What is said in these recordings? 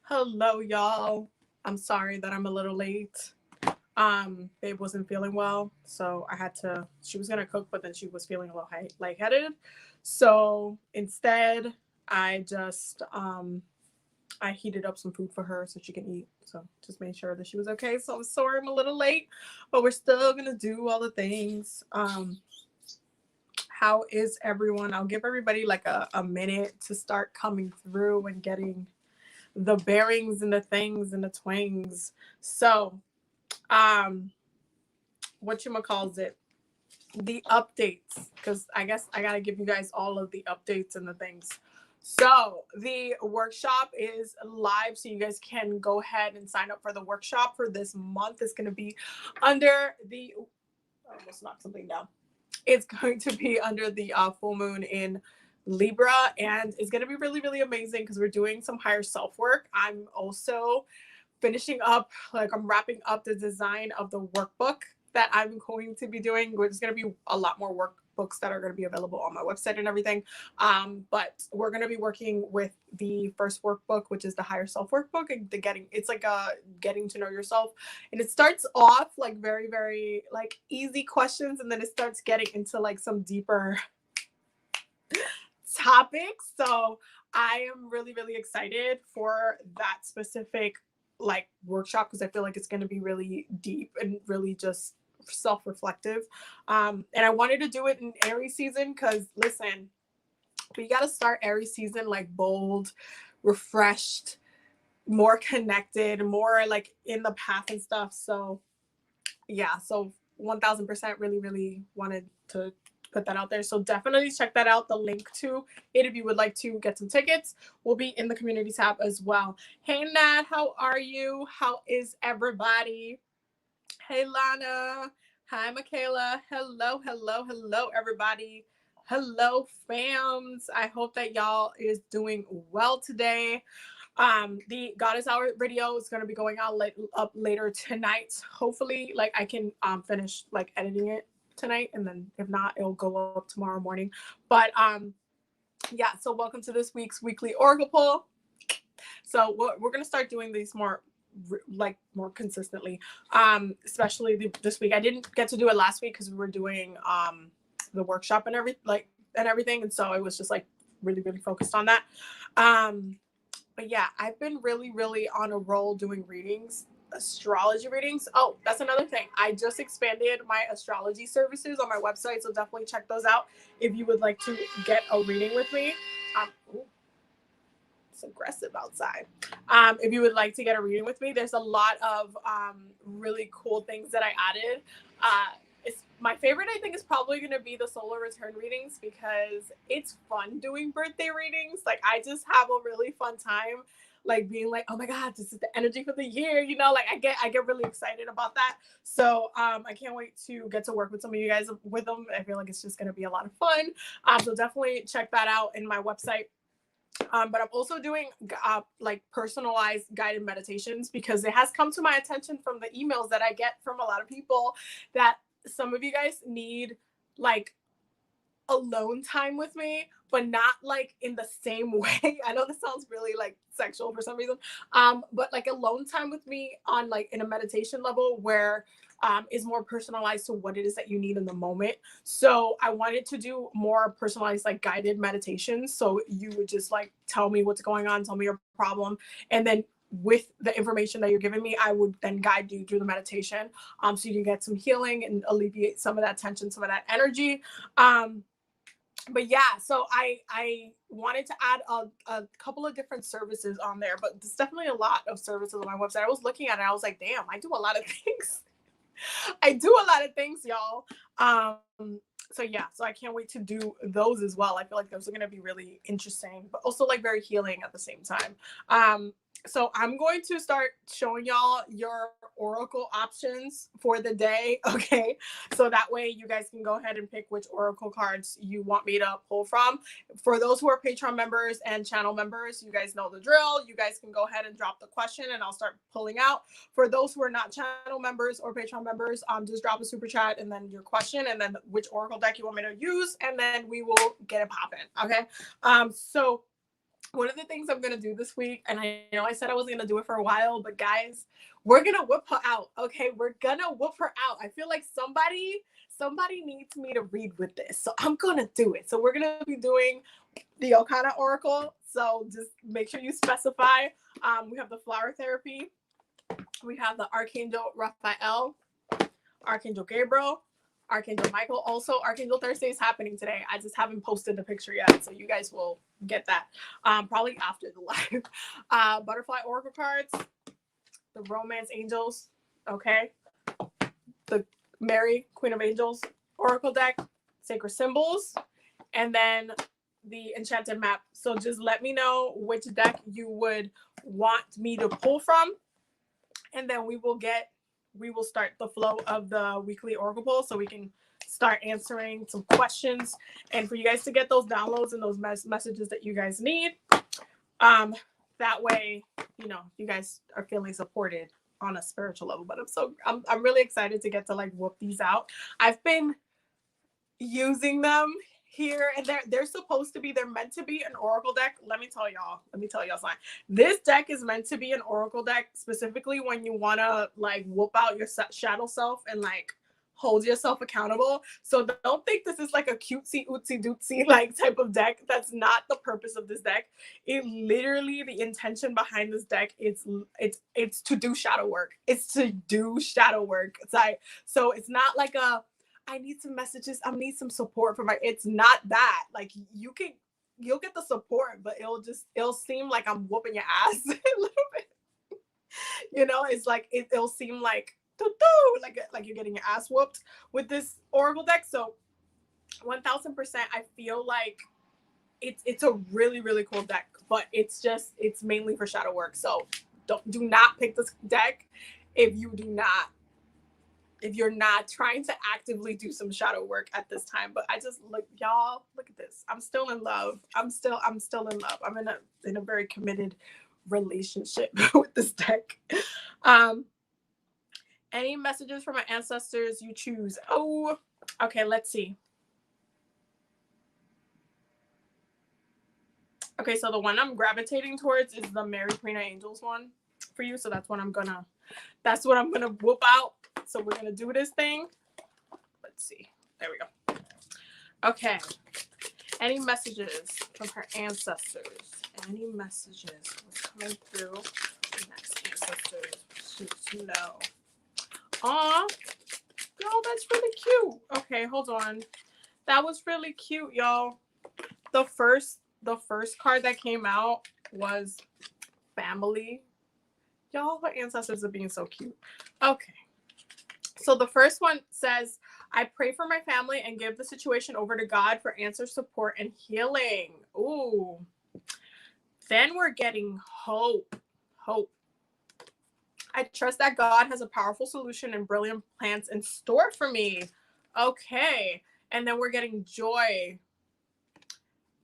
Hello, y'all. I'm sorry that I'm a little late. Babe wasn't feeling well, so I had to. She was gonna cook, but then she was feeling a little lightheaded. So instead, I just I heated up some food for her so she can eat. So just made sure that she was okay. So I'm sorry I'm a little late, but we're still gonna do all the things. How is everyone? I'll give everybody like a minute to start coming through and getting the bearings and the things and the twangs. So, um, what you calls it? The updates, because I guess I gotta give you guys all of the updates and the things. So the workshop is live, so you guys can go ahead and sign up for the workshop for this month. It's gonna be under the I almost knocked something down. It's going to be under the full moon in Libra, and it's going to be really, really amazing because we're doing some higher self work. I'm also finishing up, like, I'm wrapping up the design of the workbook that I'm going to be doing. There's going to be a lot more workbooks that are going to be available on my website and everything. But we're going to be working with the first workbook, which is the higher self workbook, and it's like a getting to know yourself. And it starts off like very, very like easy questions, and then it starts getting into like some deeper topics. So I am really, really excited for that specific like workshop because I feel like it's going to be really deep and really just self-reflective. And I wanted to do it in Aries season because listen, we got to start Aries season like bold, refreshed, more connected, more like in the path and stuff. So yeah, so 1000% really, really wanted to put that out there. So definitely check that out. The link to it, if you would like to get some tickets, will be in the community tab as well. Hey Nat, how are you? How is everybody? Hey Lana. Hi Michaela. Hello, hello, hello everybody. Hello fams. I hope that y'all is doing well today. The Goddess Hour video is going to be going out up later tonight. Hopefully, like I can finish like editing it tonight, and then if not, it'll go up tomorrow morning. But yeah. So welcome to this week's weekly Oracle poll. So we're going to start doing these more more consistently, especially this week. I didn't get to do it last week because we were doing the workshop and everything, and so it was just like really, really focused on that. But yeah, I've been really, really on a roll doing readings, astrology readings. Oh, that's another thing. I just expanded my astrology services on my website, so definitely check those out if you would like to get a reading with me. Ooh, it's aggressive outside. If you would like to get a reading with me, there's a lot of really cool things that I added. It's my favorite, I think, is probably going to be the solar return readings because it's fun doing birthday readings. Like I just have a really fun time like being like, oh my god, this is the energy for the year, like I get really excited about that. So I can't wait to get to work with some of you guys with them. I feel like it's just going to be a lot of fun. So definitely check that out in my website. But I'm also doing like personalized guided meditations because it has come to my attention from the emails that I get from a lot of people that some of you guys need like alone time with me, but not like in the same way. I know this sounds really like sexual for some reason, but like alone time with me on like in a meditation level where is more personalized to what it is that you need in the moment. So I wanted to do more personalized like guided meditations. So you would just like tell me what's going on, tell me your problem, and then with the information that you're giving me, I would then guide you through the meditation, so you can get some healing and alleviate some of that tension, some of that energy. But yeah, so I wanted to add a couple of different services on there, but there's definitely a lot of services on my website. I was looking at it, I was like, damn, I do a lot of things. I do a lot of things, y'all. So yeah, so I can't wait to do those as well. I feel like those are going to be really interesting, but also like very healing at the same time. So I'm going to start showing y'all your oracle options for the day. Okay. So that way you guys can go ahead and pick which oracle cards you want me to pull from. For those who are Patreon members and channel members, you guys know the drill. You guys can go ahead and drop the question and I'll start pulling out. For those who are not channel members or Patreon members, just drop a super chat and then your question and then which oracle deck you want me to use, and then we will get it popping. Okay. So one of the things I'm gonna do this week, and I know I said I wasn't gonna do it for a while, but guys, we're gonna whip her out. Okay, we're gonna whip her out. I feel like somebody needs me to read with this, so I'm gonna do it. So we're gonna be doing the Okana Oracle. So just make sure you specify. We have the flower therapy. We have the Archangel Raphael, Archangel Gabriel, Archangel Michael. Also, Archangel Thursday is happening today. I just haven't posted the picture yet, so you guys will get that probably after the live. Butterfly Oracle cards, the Romance Angels, okay, the Mary Queen of Angels Oracle deck, Sacred Symbols, and then the Enchanted Map. So just let me know which deck you would want me to pull from, and then we will start the flow of the weekly Oracle poll so we can start answering some questions and for you guys to get those downloads and those messages that you guys need. That way, you know, you guys are feeling supported on a spiritual level. But I'm really excited to get to like whoop these out. I've been using them here and they're meant to be an oracle deck. Let me tell y'all something. This deck is meant to be an oracle deck specifically when you want to like whoop out your shadow self and like hold yourself accountable. So don't think this is like a cutesy ootsy dootsy like type of deck. That's not the purpose of this deck. It literally, the intention behind this deck, it's to do shadow work. It's to do shadow work. It's like, so it's not like I need some messages, I need some support from it's not that. Like you'll get the support, but it'll seem like I'm whooping your ass a little bit. You know, it's like it'll seem like like you're getting your ass whooped with this oracle deck. So 1000% I feel like it's a really, really cool deck, but it's mainly for shadow work. So do not pick this deck if you're not trying to actively do some shadow work at this time. But I just look at this. I'm still in love. I'm still in love. I'm in a very committed relationship with this deck. Any messages from my ancestors you choose? Oh, okay, let's see. Okay, so the one I'm gravitating towards is the Mary Queen of Angels one for you. So that's what I'm gonna whoop out. So we're gonna do this thing. Let's see. There we go. Okay. Any messages from her ancestors? Any messages? What's coming through the next ancestors to know? Aw, y'all, that's really cute. Okay, hold on. That was really cute, y'all. The first card that came out was family. Y'all, her ancestors are being so cute. Okay. So the first one says, I pray for my family and give the situation over to God for answer, support, and healing. Ooh. Then we're getting hope. Hope. I trust that God has a powerful solution and brilliant plans in store for me. Okay. And then we're getting joy.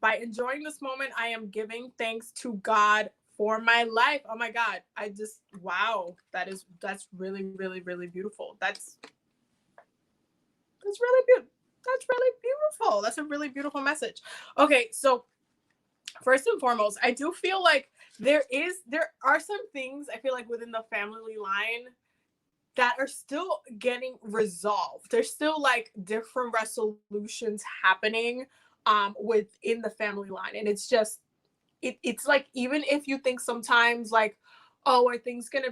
By enjoying this moment, I am giving thanks to God for my life. Oh my God. Wow. That's really, really, really beautiful. That's really beautiful. That's really beautiful. That's a really beautiful message. Okay. So first and foremost, I do feel like there are some things I feel like within the family line that are still getting resolved. There's still like different resolutions happening within the family line. And it's just, it's like, even if you think sometimes like, oh, are things going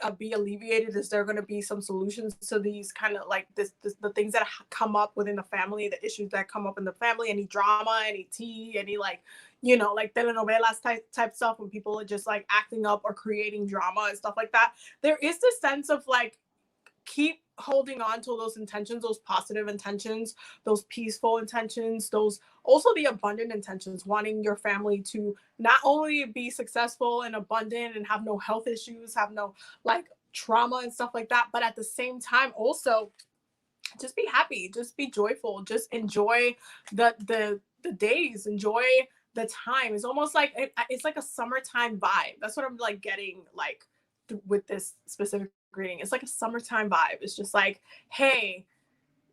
to be alleviated? Is there going to be some solutions to these kind of like the things that come up within the family, the issues that come up in the family, any drama, any tea, any like, you know, like telenovelas type stuff when people are just like acting up or creating drama and stuff like that. There is this sense of like, keep holding on to those intentions, those positive intentions, those peaceful intentions, those also the abundant intentions, wanting your family to not only be successful and abundant and have no health issues, have no like trauma and stuff like that, but at the same time also just be happy, just be joyful, just enjoy the days, enjoy the time. It's almost like it's like a summertime vibe. That's what I'm like getting like with this specific reading. It's like a summertime vibe. It's just like, hey,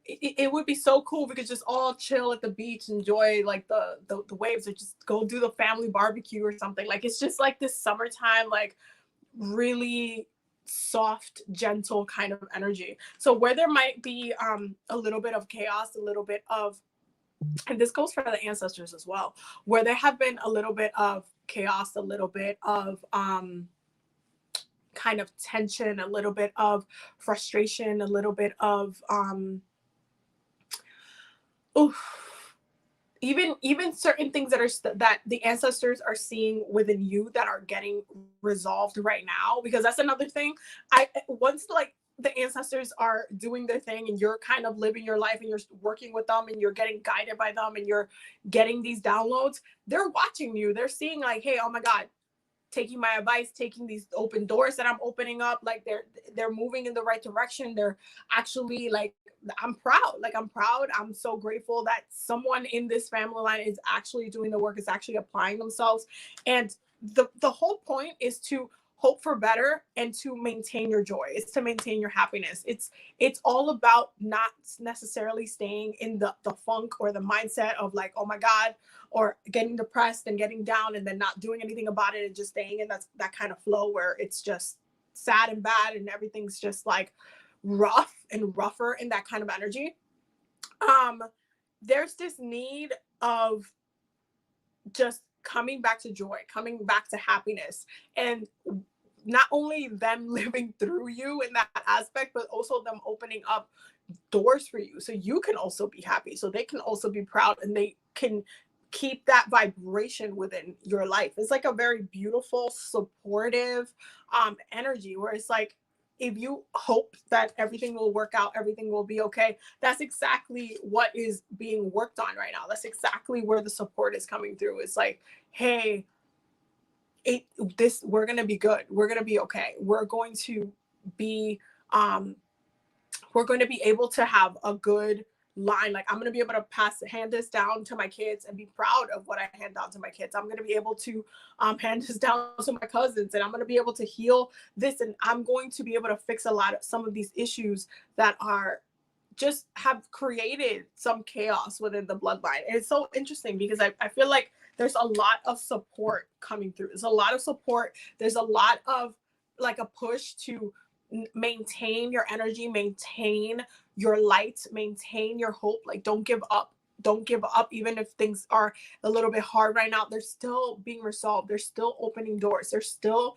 it would be so cool. We could just all chill at the beach, enjoy like the waves, or just go do the family barbecue or something. Like it's just like this summertime, like really soft, gentle kind of energy. So where there might be a little bit of chaos, a little bit of, and this goes for the ancestors as well, where there have been a little bit of chaos, a little bit of kind of tension, a little bit of frustration, a little bit of even certain things that are that the ancestors are seeing within you that are getting resolved right now. Because that's another thing. I once like the ancestors are doing their thing and you're kind of living your life and you're working with them and you're getting guided by them and you're getting these downloads, they're watching you. They're seeing like, hey, oh my God, taking my advice, taking these open doors that I'm opening up, like they're moving in the right direction. They're actually like, I'm proud. Like I'm proud. I'm so grateful that someone in this family line is actually doing the work, is actually applying themselves. And the whole point is to hope for better and to maintain your joy. It's to maintain your happiness. It's all about not necessarily staying in the funk or the mindset of like, oh my God, or getting depressed and getting down and then not doing anything about it and just staying in that kind of flow where it's just sad and bad and everything's just like rough and rougher in that kind of energy. There's this need of just coming back to joy, coming back to happiness, and not only them living through you in that aspect, but also them opening up doors for you so you can also be happy, so they can also be proud, and they can keep that vibration within your life. It's like a very beautiful, supportive energy where it's like, if you hope that everything will work out, everything will be okay, that's exactly what is being worked on right now. That's exactly where the support is coming through. It's like, hey, we're going to be good. We're going to be okay. We're going to be able to have a good line. Like I'm going to be able to hand this down to my kids and be proud of what I hand down to my kids. I'm going to be able to hand this down to my cousins, and I'm going to be able to heal this, and I'm going to be able to fix some of these issues that are just have created some chaos within the bloodline. And it's so interesting because I feel like there's a lot of support coming through. There's a lot of support. There's a lot of like a push to maintain your energy, maintain your light, maintain your hope. Like don't give up. Don't give up. Even if things are a little bit hard right now, they're still being resolved. They're still opening doors. They're still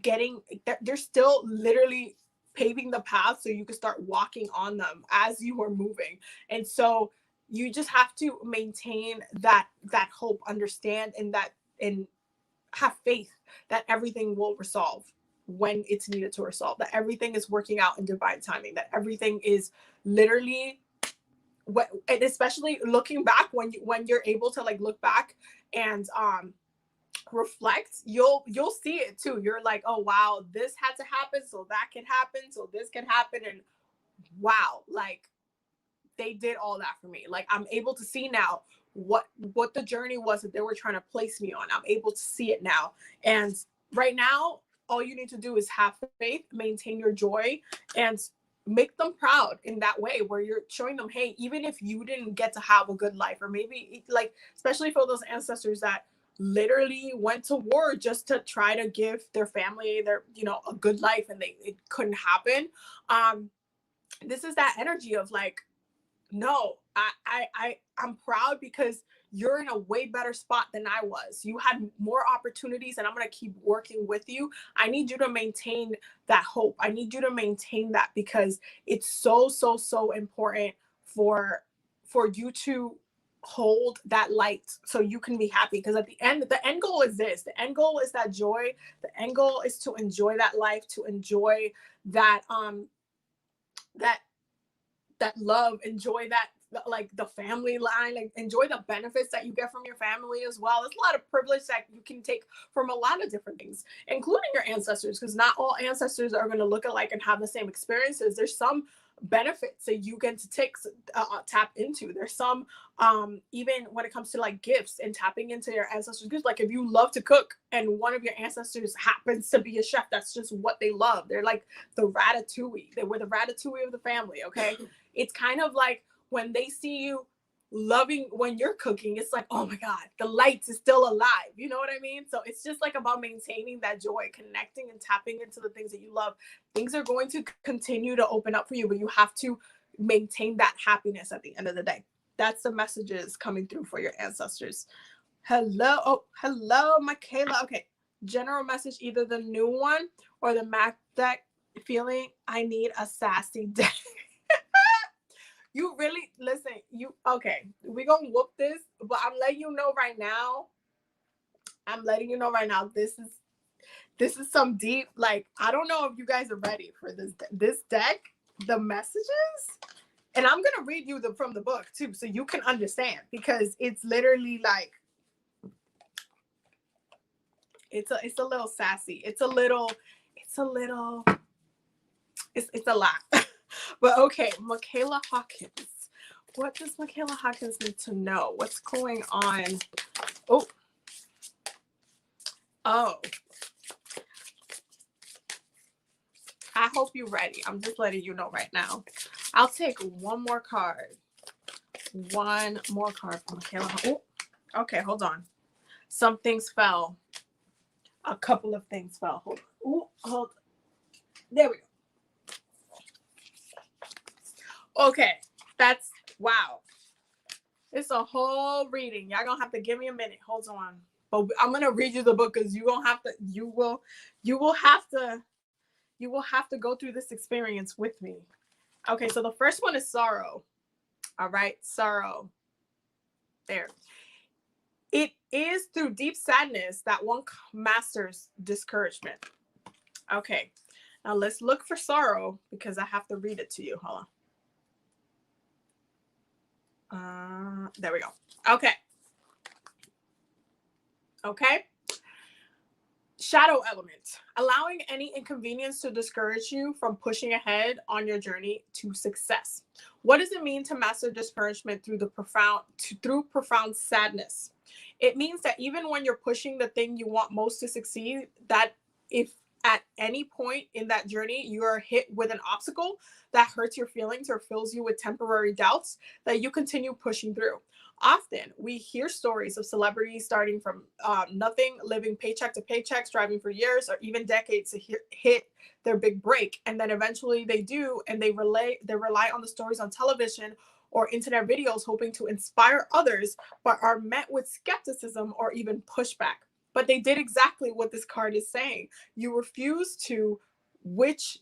they're still literally paving the path so you can start walking on them as you are moving. And so you just have to maintain that hope, understand, and have faith that everything will resolve when it's needed to resolve, that everything is working out in divine timing, that everything is literally and especially looking back, when you're able to like look back and reflect, you'll see it too. You're like, oh wow, this had to happen so that can happen, so this can happen, and wow, like they did all that for me. Like I'm able to see now what the journey was that they were trying to place me on. I'm able to see it now. And right now, all you need to do is have faith, maintain your joy, and make them proud in that way where you're showing them, hey, even if you didn't get to have a good life, or maybe like, especially for those ancestors that literally went to war just to try to give their family a good life, and it couldn't happen. This is that energy of like, no, I'm proud because you're in a way better spot than I was. You had more opportunities, and I'm going to keep working with you. I need you to maintain that hope. I need you to maintain that because it's so, so, so important for you to hold that light so you can be happy. Because at the end goal is this. The end goal is that joy. The end goal is to enjoy that life, to enjoy that that love, enjoy that, like the family line, like enjoy the benefits that you get from your family as well. There's a lot of privilege that you can take from a lot of different things, including your ancestors, because not all ancestors are going to look alike and have the same experiences. There's some benefits that you get to tap into. There's some even when it comes to like gifts and tapping into your ancestors' gifts. Like if you love to cook and one of your ancestors happens to be a chef, that's just what they love. They're like the ratatouille. They were the ratatouille of the family. Okay, it's kind of like when they see you loving when you're cooking, it's like, oh my god, the lights is still alive, you know what I mean? So it's just like about maintaining that joy, connecting and tapping into the things that you love. Things are going to continue to open up for you, but you have to maintain that happiness at the end of the day. That's the messages coming through for your ancestors. Hello Michaela. Okay, general message, either the new one or the Mac deck. Feeling I need a sassy deck. You really listen, okay, we're gonna whoop this, but I'm letting you know right now. This is some deep, like, I don't know if you guys are ready for this deck, the messages. And I'm gonna read you from the book too, so you can understand, because it's literally like it's a little sassy. It's a lot. But okay, Michaela Hawkins. What does Michaela Hawkins need to know? What's going on? Oh. I hope you're ready. I'm just letting you know right now. I'll take one more card. One more card from Michaela. Oh, okay, hold on. Some things fell. A couple of things fell. Hold on. Ooh, hold on. There we go. Okay, that's wow. It's a whole reading. Y'all gonna have to give me a minute. Hold on. But I'm gonna read you the book because you will have to go through this experience with me. Okay, so the first one is sorrow. All right, sorrow. There. It is through deep sadness that one masters discouragement. Okay, now let's look for sorrow because I have to read it to you. Hold on. There we go. Okay. Shadow element, allowing any inconvenience to discourage you from pushing ahead on your journey to success. What does it mean to master discouragement through profound sadness? It means that even when you're pushing the thing you want most to succeed, that if at any point in that journey you are hit with an obstacle that hurts your feelings or fills you with temporary doubts, that you continue pushing through. Often we hear stories of celebrities starting from nothing, living paycheck to paycheck, striving for years or even decades to hit their big break. And then eventually they do, and they rely on the stories on television or internet videos, hoping to inspire others, but are met with skepticism or even pushback. But they did exactly what this card is saying. You refuse to, which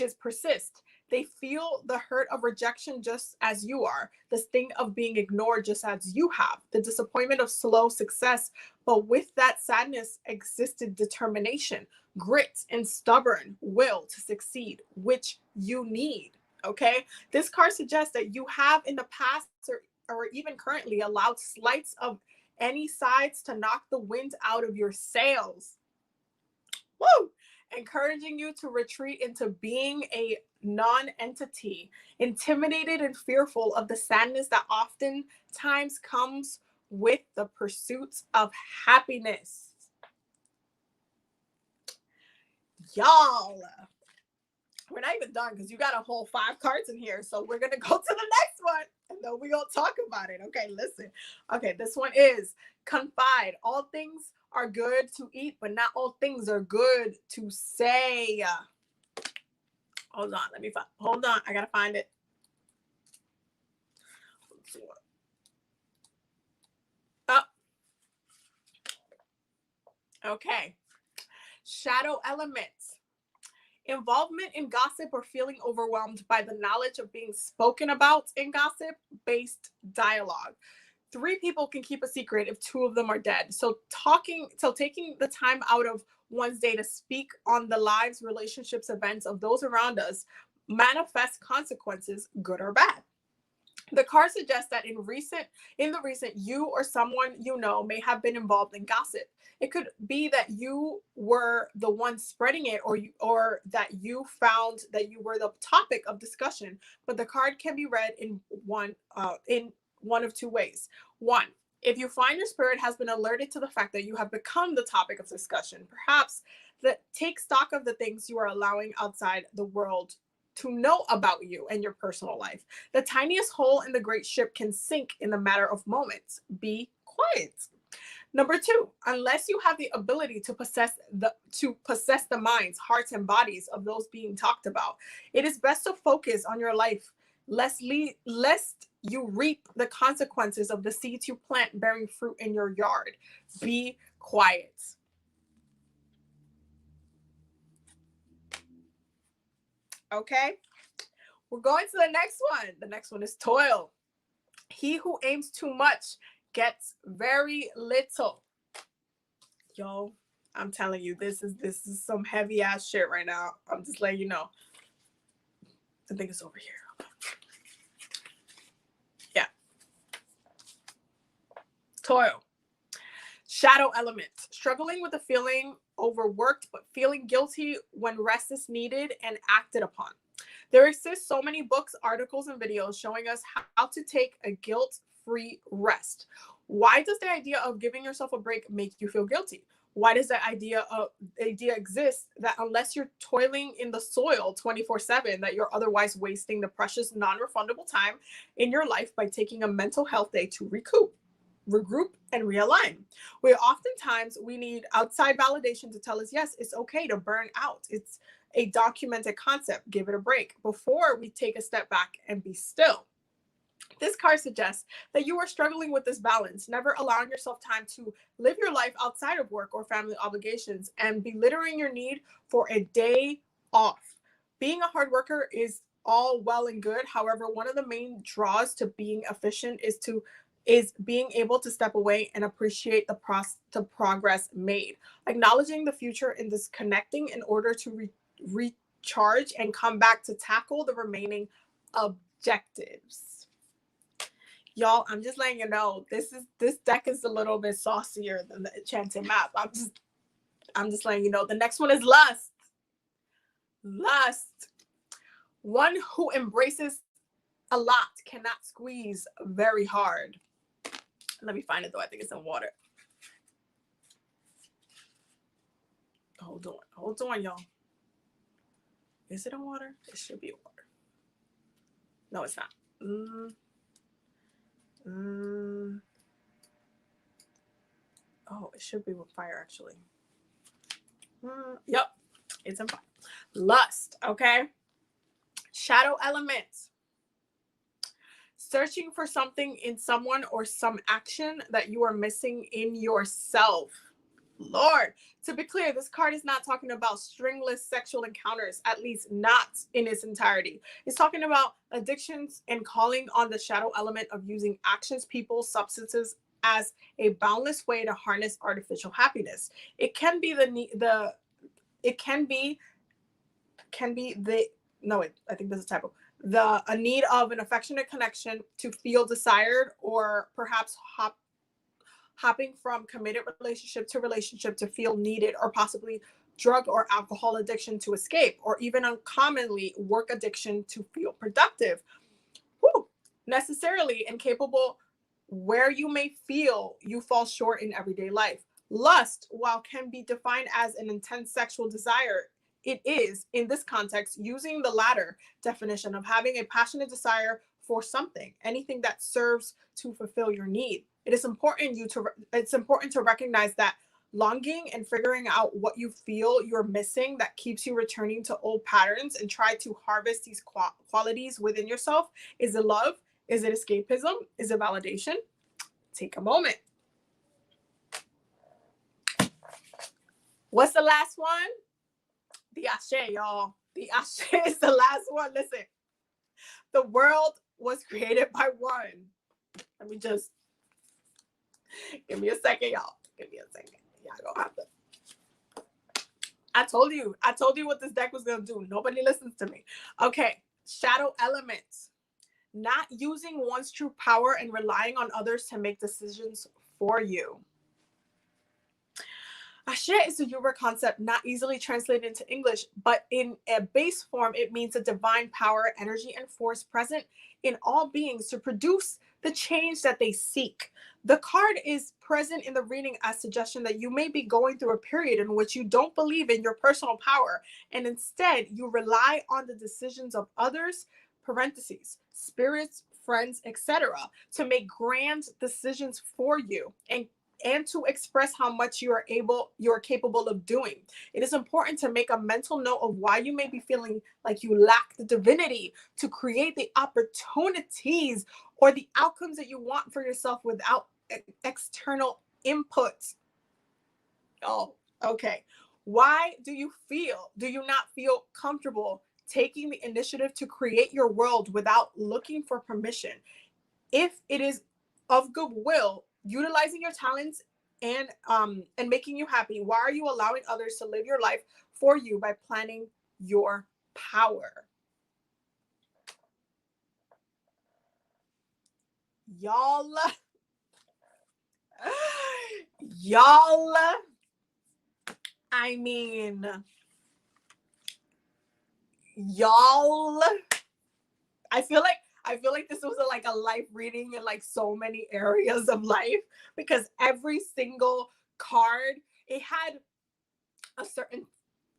is persist. They feel the hurt of rejection just as you are, the sting of being ignored just as you have, the disappointment of slow success. But with that sadness existed determination, grit, and stubborn will to succeed, which you need. Okay? This card suggests that you have in the past or even currently allowed slights of any sides to knock the wind out of your sails. Woo! Encouraging you to retreat into being a non-entity, intimidated and fearful of the sadness that oftentimes comes with the pursuit of happiness. Y'all, we're not even done because you got a whole 5 cards in here. So we're going to go to the next one and then we're going to talk about it. Okay, listen. Okay, this one is confide. All things are good to eat, but not all things are good to say. Hold on. Hold on. I got to find it. Oh. Okay. Shadow elements. Involvement in gossip or feeling overwhelmed by the knowledge of being spoken about in gossip-based dialogue. 3 people can keep a secret if 2 of them are dead. So taking the time out of one's day to speak on the lives, relationships, events of those around us manifest consequences, good or bad. The card suggests that in the recent, you or someone you know may have been involved in gossip. It could be that you were the one spreading it, or that you found that you were the topic of discussion. But the card can be read in one of two ways. One, if you find your spirit has been alerted to the fact that you have become the topic of discussion, perhaps that take stock of the things you are allowing outside the world to know about you and your personal life. The tiniest hole in the great ship can sink in the matter of moments. Be quiet. Number two, unless you have the ability to possess the minds, hearts, and bodies of those being talked about, it is best to focus on your life, lest you reap the consequences of the seeds you plant bearing fruit in your yard. Be quiet. Okay, we're going to the next one. The next one is toil. He who aims too much gets very little. Yo, I'm telling you, this is some heavy ass shit right now. I'm just letting you know. I think it's over here. Yeah. Toil. Shadow element. Struggling with the feeling overworked, but feeling guilty when rest is needed and acted upon. There exist so many books, articles, and videos showing us how to take a guilt-free rest. Why does the idea of giving yourself a break make you feel guilty? Why does the idea exist that unless you're toiling in the soil 24/7, that you're otherwise wasting the precious non-refundable time in your life by taking a mental health day to regroup, and realign? We need outside validation to tell us, yes, it's okay to burn out. It's a documented concept. Give it a break before we take a step back and be still. This card suggests that you are struggling with this balance, never allowing yourself time to live your life outside of work or family obligations, and belittling your need for a day off. Being a hard worker is all well and good. However, one of the main draws to being efficient is being able to step away and appreciate the progress made. Acknowledging the future in disconnecting in order to recharge and come back to tackle the remaining objectives. Y'all, I'm just letting you know, this deck is a little bit saucier than the enchanted map. I'm just letting you know. The next one is lust. Lust. One who embraces a lot cannot squeeze very hard. Let me find it though. I think it's in water. Hold on, y'all. Is it in water? It should be in water. No, it's not. Oh, it should be with fire actually. Yep, it's in fire. Lust, okay? Shadow elements. Searching for something in someone or some action that you are missing in yourself. Lord, to be clear, this card is not talking about stringless sexual encounters, at least not in its entirety. It's talking about addictions and calling on the shadow element of using actions, people, substances as a boundless way to harness artificial happiness. It can be I think there's a typo. A need of an affectionate connection to feel desired, or perhaps hopping from committed relationship to feel needed, or possibly drug or alcohol addiction to escape, or even uncommonly work addiction to feel productive. Necessarily incapable where you may feel you fall short in everyday life. Lust, while can be defined as an intense sexual desire, it is, in this context, using the latter definition of having a passionate desire for something, anything that serves to fulfill your need. It's important to recognize that longing and figuring out what you feel you're missing that keeps you returning to old patterns and try to harvest these qualities within yourself. Is it love? Is it escapism? Is it validation? Take a moment. What's the last one? The Ashe, y'all. The Ashe is the last one. Listen, the world was created by one. Let me just give me a second, y'all. Give me a second. Y'all gonna have to. I told you what this deck was gonna do. Nobody listens to me. Okay, shadow elements. not using one's true power and relying on others to make decisions for you. Ashe is a Yoruba concept not easily translated into English, but in a base form, it means a divine power, energy, and force present in all beings to produce the change that they seek. The card is present in the reading as suggestion that you may be going through a period in which you don't believe in your personal power, and instead you rely on the decisions of others, parentheses, spirits, friends, etc., to make grand decisions for you and to express how much you're capable of doing. It is important to make a mental note of why you may be feeling like you lack the divinity to create the opportunities or the outcomes that you want for yourself without external input. Oh, okay. Why do you not feel comfortable taking the initiative to create your world without looking for permission? If it is of goodwill, utilizing your talents and making you happy, why are you allowing others to live your life for you by planning your power? Y'all, y'all, I mean, y'all, I feel like this was like a life reading in like so many areas of life, because every single card, it had a certain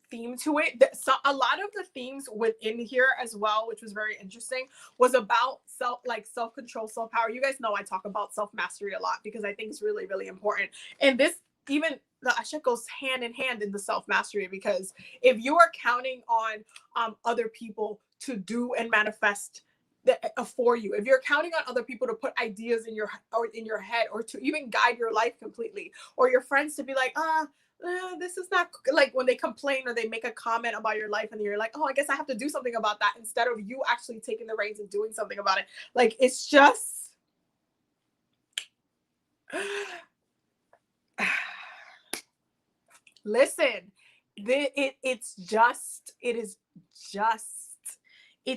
theme to it. So a lot of the themes within here as well, which was very interesting, was about self-control, self-power. You guys know I talk about self-mastery a lot because I think it's really, really important. And this, even the Ashe goes hand in hand in the self-mastery, because if you are counting on other people to do and manifest for you, if you're counting on other people to put ideas in your head, or to even guide your life completely, or your friends to be like, this is not, like when they complain or they make a comment about your life and you're like, oh, I guess I have to do something about that, instead of you actually taking the reins and doing something about it. Like, it's just listen, it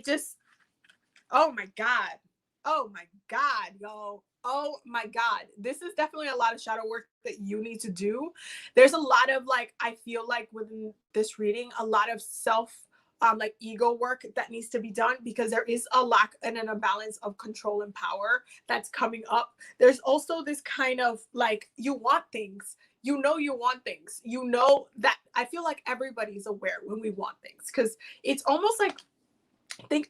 just, oh my God. Oh my God, y'all. Oh my God. This is definitely a lot of shadow work that you need to do. There's a lot of, like, I feel like within this reading, a lot of like ego work that needs to be done, because there is a lack and an imbalance of control and power that's coming up. There's also this kind of like, you want things. You want things. You know that, I feel like everybody's aware when we want things, because it's almost like,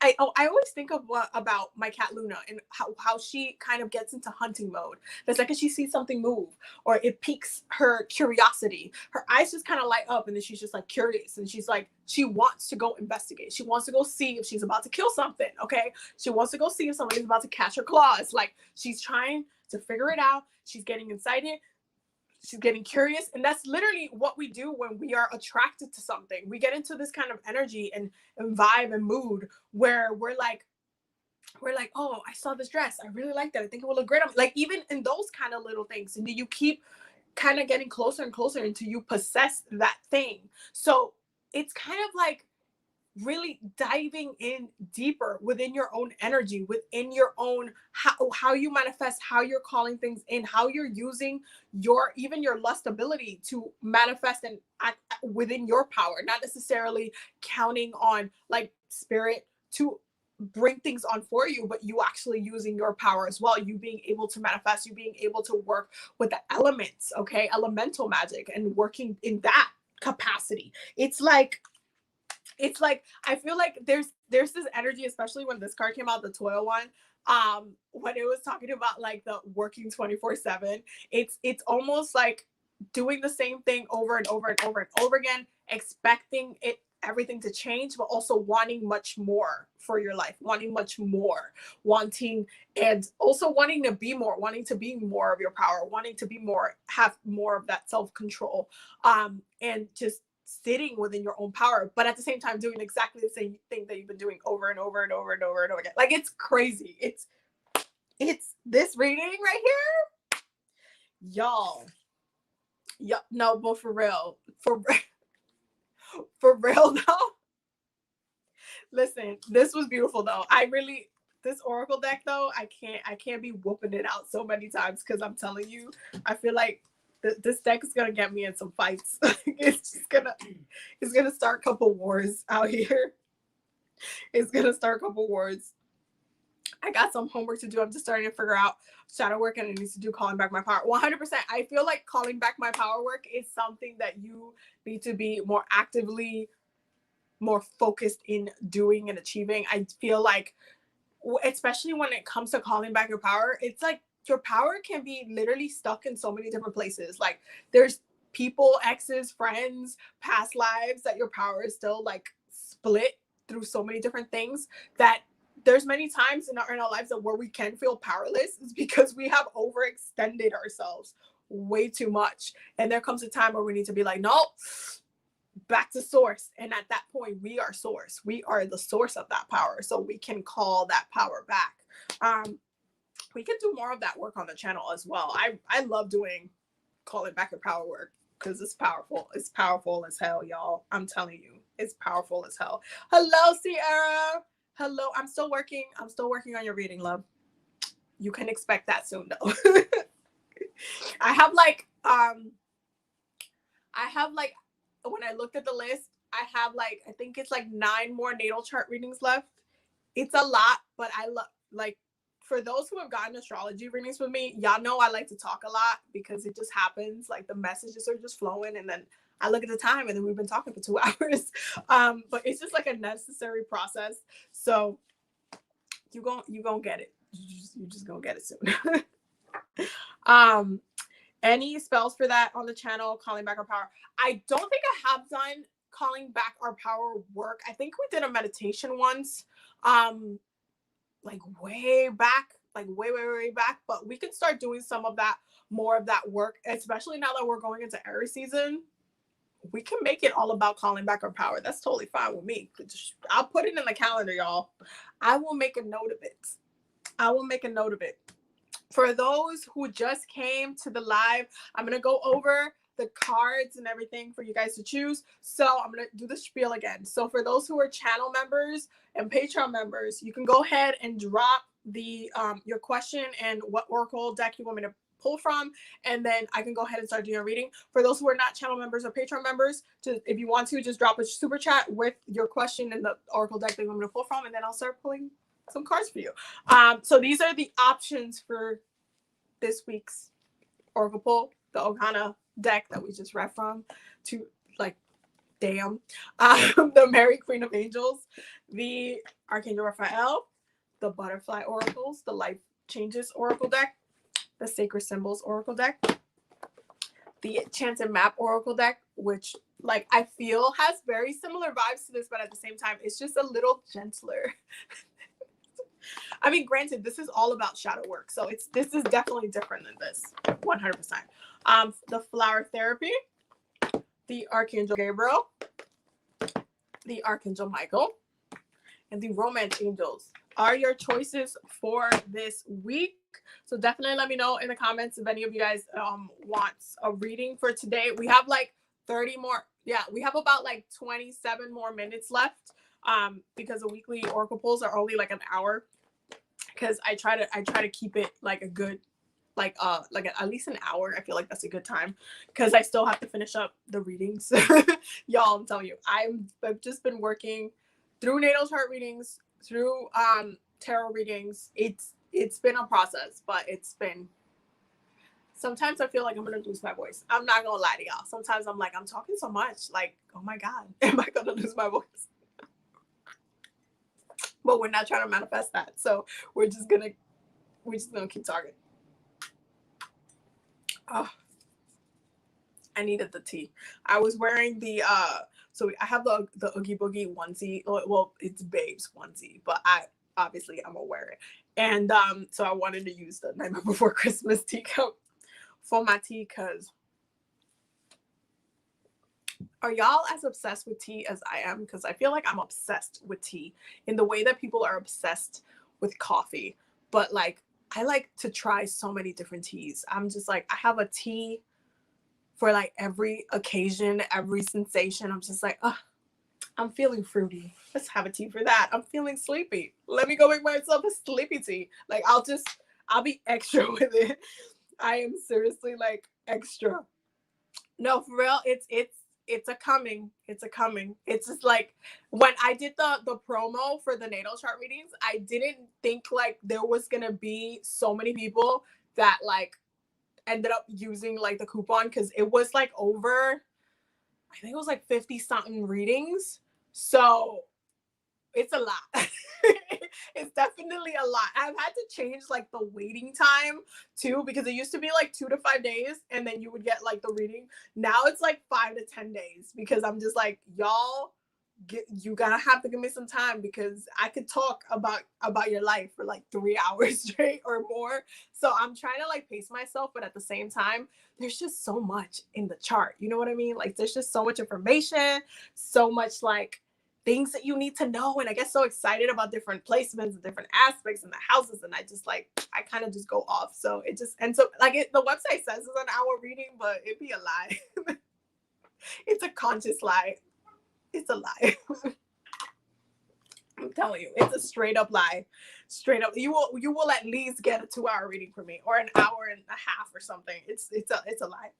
I always think of about my cat Luna, and how she kind of gets into hunting mode. The second she sees something move or it piques her curiosity, her eyes just kind of light up, and then she's just like curious, and she's like, she wants to go investigate. She wants to go see if she's about to kill something. Okay, she wants to go see if somebody's about to catch her claws. Like, she's trying to figure it out. She's getting excited. She's getting curious. And that's literally what we do when we are attracted to something. We get into this kind of energy and vibe and mood where we're like, oh, I saw this dress, I really like that, I think it will look great on me. Like, even in those kind of little things, and you keep kind of getting closer and closer until you possess that thing. So it's kind of like really diving in deeper within your own energy, within your own, how you manifest, how you're calling things in, how you're using even your lust ability to manifest and act within your power, not necessarily counting on like spirit to bring things on for you, but you actually using your power as well, you being able to manifest, you being able to work with the elements, okay, elemental magic, and working in that capacity. It's like I feel like there's this energy, especially when this card came out, the toil one, when it was talking about like the working 24/7. It's almost like doing the same thing over and over and over and over again, expecting everything to change, but also wanting much more for your life, wanting much more, and also wanting to be more, wanting to be more of your power, wanting to be more, have more of that self-control, and just sitting within your own power, but at the same time doing exactly the same thing that you've been doing over and over and over and over and over again. Like, it's crazy. It's this reading right here, y'all. Yeah, no, but for real, for real though. Listen, this was beautiful though. I really, this oracle deck though, I can't be whooping it out so many times because I'm telling you, I feel like this deck is gonna get me in some fights. It's gonna start a couple wars out here. It's gonna start a couple wars. I got some homework to do. I'm just starting to figure out shadow work, and I need to do calling back my power. 100%. I feel like calling back my power work is something that you need to be more actively, more focused in doing and achieving. I feel like, especially when it comes to calling back your power, it's like your power can be literally stuck in so many different places. Like there's people, exes, friends, past lives that your power is still like split through so many different things that there's many times in our lives that where we can feel powerless is because we have overextended ourselves way too much. And there comes a time where we need to be like, no, back to source. And at that point, we are source. We are the source of that power. So we can call that power back. We can do more of that work on the channel as well. I love doing calling back your power work because it's powerful. It's powerful as hell, y'all. I'm telling you, it's powerful as hell. Hello, Sierra. Hello. I'm still working on your reading, love. You can expect that soon though. I have like when I looked at the list, I have like, I think it's like 9 more natal chart readings left. It's a lot, but I love, like, for those who have gotten astrology readings with me, y'all know I like to talk a lot because it just happens. Like the messages are just flowing, and then I look at the time, and then we've been talking for 2 hours. But it's just like a necessary process. So you gonna get it. You just gonna get it soon. Any spells for that on the channel? Calling back our power. I don't think I have done calling back our power work. I think we did a meditation once, like way back, like way back. But we can start doing some of that, more of that work, especially now that we're going into Aries season. We can make it all about calling back our power. That's totally fine with me. I'll put it in the calendar, y'all. I will make a note of it. I will make a note of it. For those who just came to the live, I'm going to go over the cards and everything for you guys to choose. So I'm going to do the spiel again. So for those who are channel members and Patreon members, you can go ahead and drop the your question and what oracle deck you want me to pull from, and then I can go ahead and start doing a reading. For those who are not channel members or Patreon members, if you want to, just drop a super chat with your question and the oracle deck that you want me to pull from, and then I'll start pulling some cards for you. So these are the options for this week's oracle pull. The Ohana deck that we just read from, to like, damn, the Mary Queen of Angels, the Archangel Raphael, the Butterfly Oracles, the Life Changes Oracle deck, the Sacred Symbols Oracle deck, the Enchanted Map Oracle deck, which like I feel has very similar vibes to this, but at the same time, it's just a little gentler. I mean, granted, this is all about shadow work, so this is definitely different than this, 100%. The Flower Therapy, the Archangel Gabriel, the Archangel Michael, and the Romance Angels are your choices for this week. So definitely let me know in the comments if any of you guys want a reading for today. We have like 30 more. Yeah, we have about like 27 more minutes left because the weekly oracle pulls are only like an hour. Because I try to keep it like a good, like at least an hour. I feel like that's a good time because I still have to finish up the readings. Y'all, I'm telling you, I've just been working through natal chart readings, through tarot readings. It's been a process, but it's been. Sometimes I feel like I'm gonna lose my voice. I'm not gonna lie to y'all. Sometimes I'm like, I'm talking so much, like, oh my god, am I gonna lose my voice? But we're not trying to manifest that, so we're just gonna keep talking. Oh, I needed the tea. I was wearing the so I have the Oogie Boogie onesie. Well, it's Babe's onesie, but I'm gonna wear it. And so I wanted to use the Nightmare Before Christmas teacup for my tea, because are y'all as obsessed with tea as I am? Because I feel like I'm obsessed with tea in the way that people are obsessed with coffee. But like, I like to try so many different teas. I'm just like, I have a tea for like every occasion, every sensation. I'm just like, oh, I'm feeling fruity. Let's have a tea for that. I'm feeling sleepy. Let me go make myself a sleepy tea. Like I'll be extra with it. I am seriously like extra. No, for real, it's a coming. It's a coming. It's just like when I did the promo for the natal chart readings, I didn't think like there was gonna be so many people that like ended up using like the coupon, because it was like over, I think it was like 50 something readings. So it's a lot. It's definitely a lot. I've had to change like the waiting time too, because it used to be like 2 to 5 days and then you would get like the reading. Now it's like 5 to 10 days, because I'm just like, y'all you gotta have to give me some time, because I could talk about your life for like 3 hours straight or more. So I'm trying to like pace myself, but at the same time, there's just so much in the chart. You know what I mean? Like there's just so much information, so much like things that you need to know. And I get so excited about different placements and different aspects in the houses. And I just like, I kind of just go off. So it just, and so like the website says it's an hour reading, but it'd be a lie. It's a conscious lie. It's a lie. I'm telling you, it's a straight up lie. Straight up. You will at least get a 2 hour reading from me, or an hour and a half or something. It's a lie.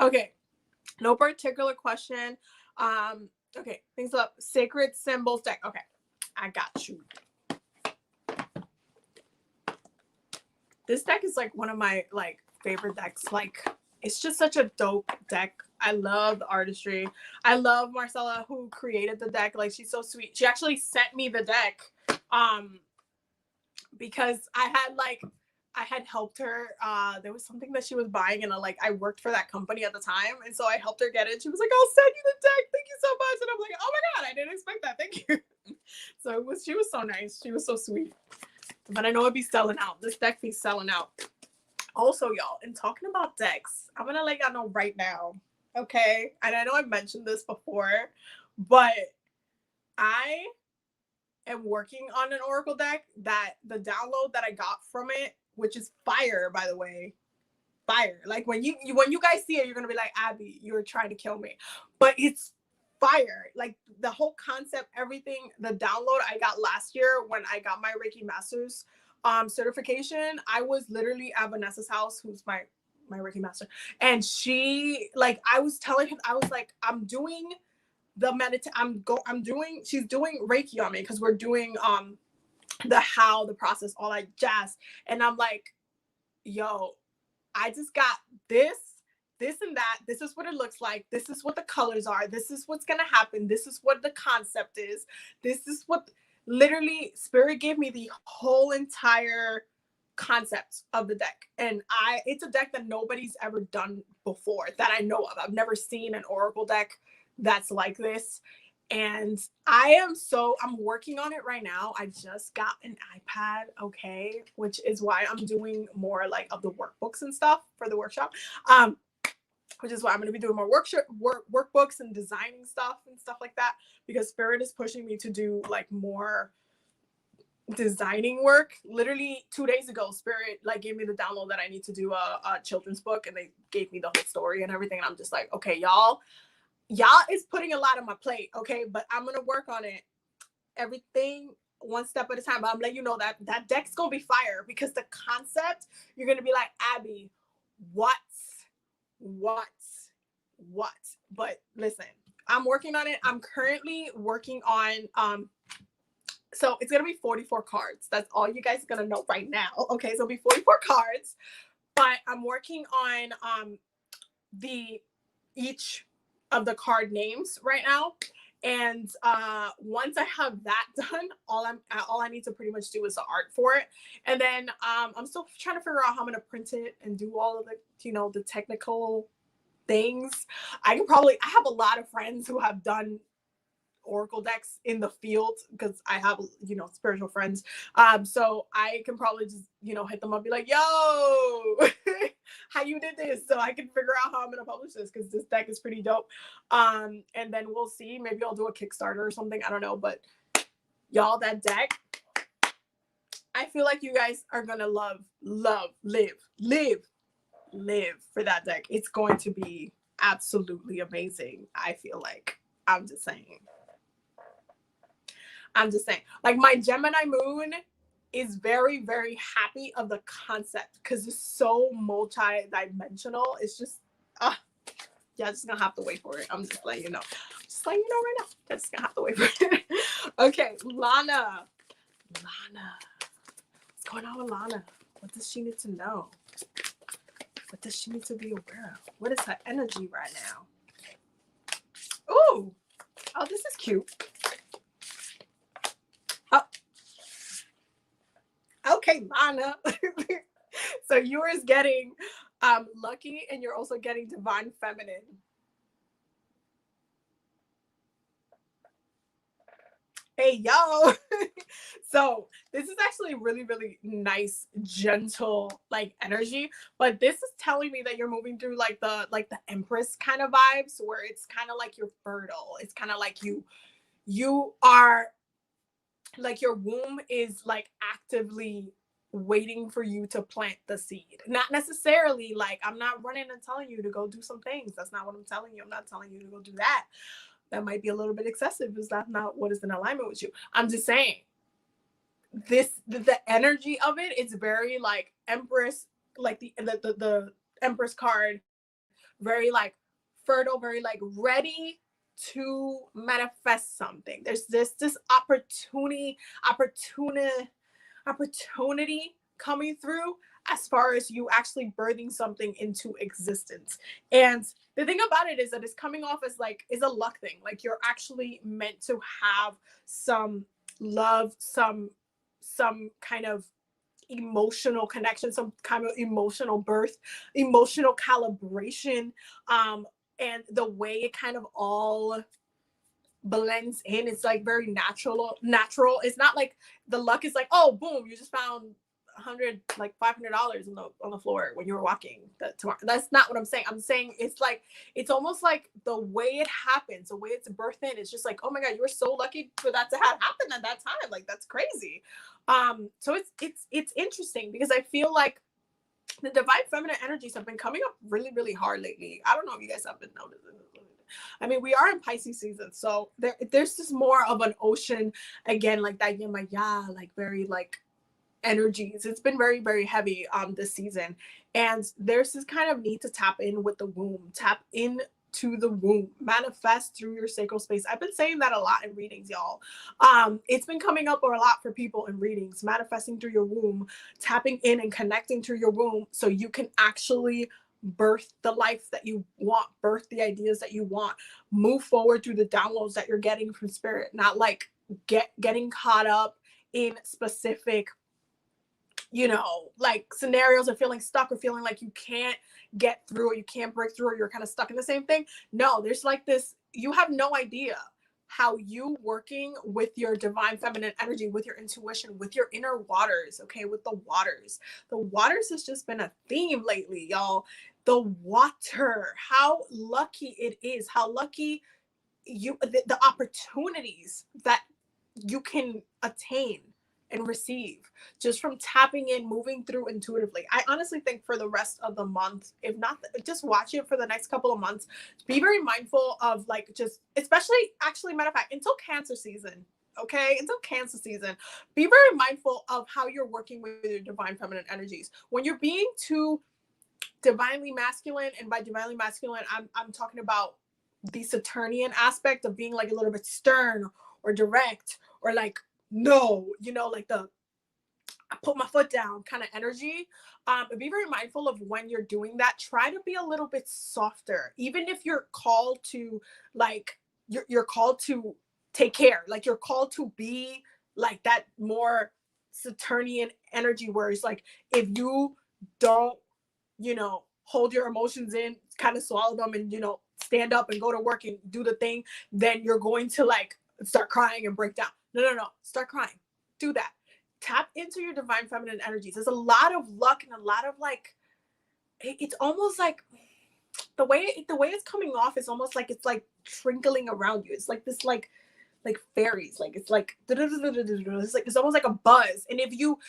Okay. No particular question. Okay, things up. Sacred Symbols deck. Okay, I got you. This deck is like one of my like favorite decks. Like it's just such a dope deck. I love the artistry. I love Marcella, who created the deck. Like she's so sweet. She actually sent me the deck because I had helped her. There was something that she was buying, and I worked for that company at the time, and so I helped her get it. She was like, "I'll send you the deck. Thank you so much." And I'm like, "Oh my god, I didn't expect that. Thank you." So she was so nice. She was so sweet. But I know it'd be selling out. This deck be selling out. Also, y'all, in talking about decks, I'm gonna let y'all know right now. Okay, and I know I've mentioned this before, but I am working on an oracle deck that the download that I got from it, which is fire, by the way, fire. Like when you guys see it, you're gonna be like, Abby, you're trying to kill me, but it's fire. Like the whole concept, everything. The download I got last year when I got my Reiki Masters certification, I was literally at Vanessa's house, who's my Reiki master, and she like I was telling him, I was like, I'm doing she's doing Reiki on me, because we're doing the process, all that jazz. And I'm like, yo, I just got this and that. This is what it looks like. This is what the colors are. This is what's gonna happen. This is what the concept is. This is what literally Spirit gave me the whole entire concept of the deck. And it's a deck that nobody's ever done before that I know of. I've never seen an oracle deck that's like this. And I'm working on it right now. I just got an iPad, okay, which is why I'm doing more like of the workbooks and stuff for the workshop. Which is why I'm going to be doing more workbooks and designing stuff and stuff like that, because Spirit is pushing me to do like more designing work. Literally 2 days ago, Spirit like gave me the download that I need to do a children's book, and they gave me the whole story and everything. And I'm just like, okay, y'all is putting a lot on my plate, okay, but I'm gonna work on it. Everything one step at a time. But I'm letting you know that deck's gonna be fire, because the concept, you're gonna be like, Abby, what? But listen, I'm working on it. I'm currently working on so it's gonna be 44 cards. That's all you guys are gonna know right now. Okay, so it'll be 44 cards, but I'm working on each of the card names right now. And once I have that done, all I need to pretty much do is the art for it. And then I'm still trying to figure out how I'm gonna print it and do all of the the technical things. I have a lot of friends who have done oracle decks in the field, because I have spiritual friends, so I can probably just hit them up, be like, yo, how you did this, so I can figure out how I'm gonna publish this, because this deck is pretty dope. And then we'll see, maybe I'll do a Kickstarter or something, I don't know. But y'all, that deck, I feel like you guys are gonna live for that deck. It's going to be absolutely amazing, I feel like. I'm just saying. Like my Gemini moon is very, very happy of the concept because it's so multi-dimensional. It's just, yeah, just gonna have to wait for it. I'm just letting you know. Just letting you know right now. I'm just gonna have to wait for it. Okay, Lana. What's going on with Lana? What does she need to know? What does she need to be aware of? What is her energy right now? Ooh. Oh, this is cute. Oh. Okay, Lana. So yours getting lucky, and you're also getting divine feminine. Hey, yo. So this is actually really, really nice, gentle, like energy. But this is telling me that you're moving through like the Empress kind of vibes, where it's kind of like you're fertile. It's kind of like you are like your womb is like actively waiting for you to plant the seed. Not necessarily like I'm not running and telling you to go do some things. That's not what I'm telling you. I'm not telling you to go do that. That might be a little bit excessive because that's not what is in alignment with you. I'm just saying the energy of it is very like Empress, like the Empress card, very like fertile, very like ready to manifest something. There's this opportunity coming through as far as you actually birthing something into existence. And the thing about it is that it's coming off as like is a luck thing. Like you're actually meant to have some love, some kind of emotional connection, some kind of emotional birth, emotional calibration, and the way it kind of all blends in, it's like very natural. It's not like the luck is like, oh boom, you just found $500 on the floor when you were walking tomorrow. That's not what I'm saying. I'm saying it's like it's almost like the way it happens, the way it's birthed in. It's just like, oh my god, you were so lucky for that to have happened at that time. Like that's crazy. So it's interesting because I feel like the divine feminine energies have been coming up really, really hard lately. I don't know if you guys have been noticing. I mean, we are in Pisces season, so there's just more of an ocean again, like that yamaya, like very like energies. It's been very, very heavy this season, and there's this kind of need to tap in with the womb, tap into the womb, manifest through your sacral space. I've been saying that a lot in readings, y'all. It's been coming up a lot for people in readings, manifesting through your womb, tapping in and connecting to your womb so you can actually birth the life that you want, birth the ideas that you want, move forward through the downloads that you're getting from spirit, not like getting caught up in specific, you know, like scenarios, or feeling stuck, or feeling like you can't get through, or you can't break through, or you're kind of stuck in the same thing. No, there's like this, you have no idea how you working with your divine feminine energy, with your intuition, with your inner waters, okay, with the waters. The waters has just been a theme lately, y'all. The water, how lucky it is, how lucky you, the opportunities that you can attain and receive just from tapping in, moving through intuitively. I honestly think for the rest of the month, if not, just watch it for the next couple of months. Be very mindful of like just, especially actually, matter of fact, until Cancer season, okay? Until Cancer season, be very mindful of how you're working with your divine feminine energies. When you're being too divinely masculine, and by divinely masculine, I'm talking about the Saturnian aspect of being like a little bit stern or direct, or like, no, you know, like the I put my foot down kind of energy. Be very mindful of when you're doing that. Try to be a little bit softer, even if you're called to like you're called to take care, like you're called to be like that more Saturnian energy, where it's like if you don't, you know, hold your emotions in, kind of swallow them, and you know, stand up and go to work and do the thing, then you're going to like start crying and break down. No. Start crying. Do that. Tap into your divine feminine energies. There's a lot of luck and a lot of like, it's almost like the way it's coming off is almost like it's like trickling around you. It's like this like fairies, like it's like it's like it's almost like a buzz. And if you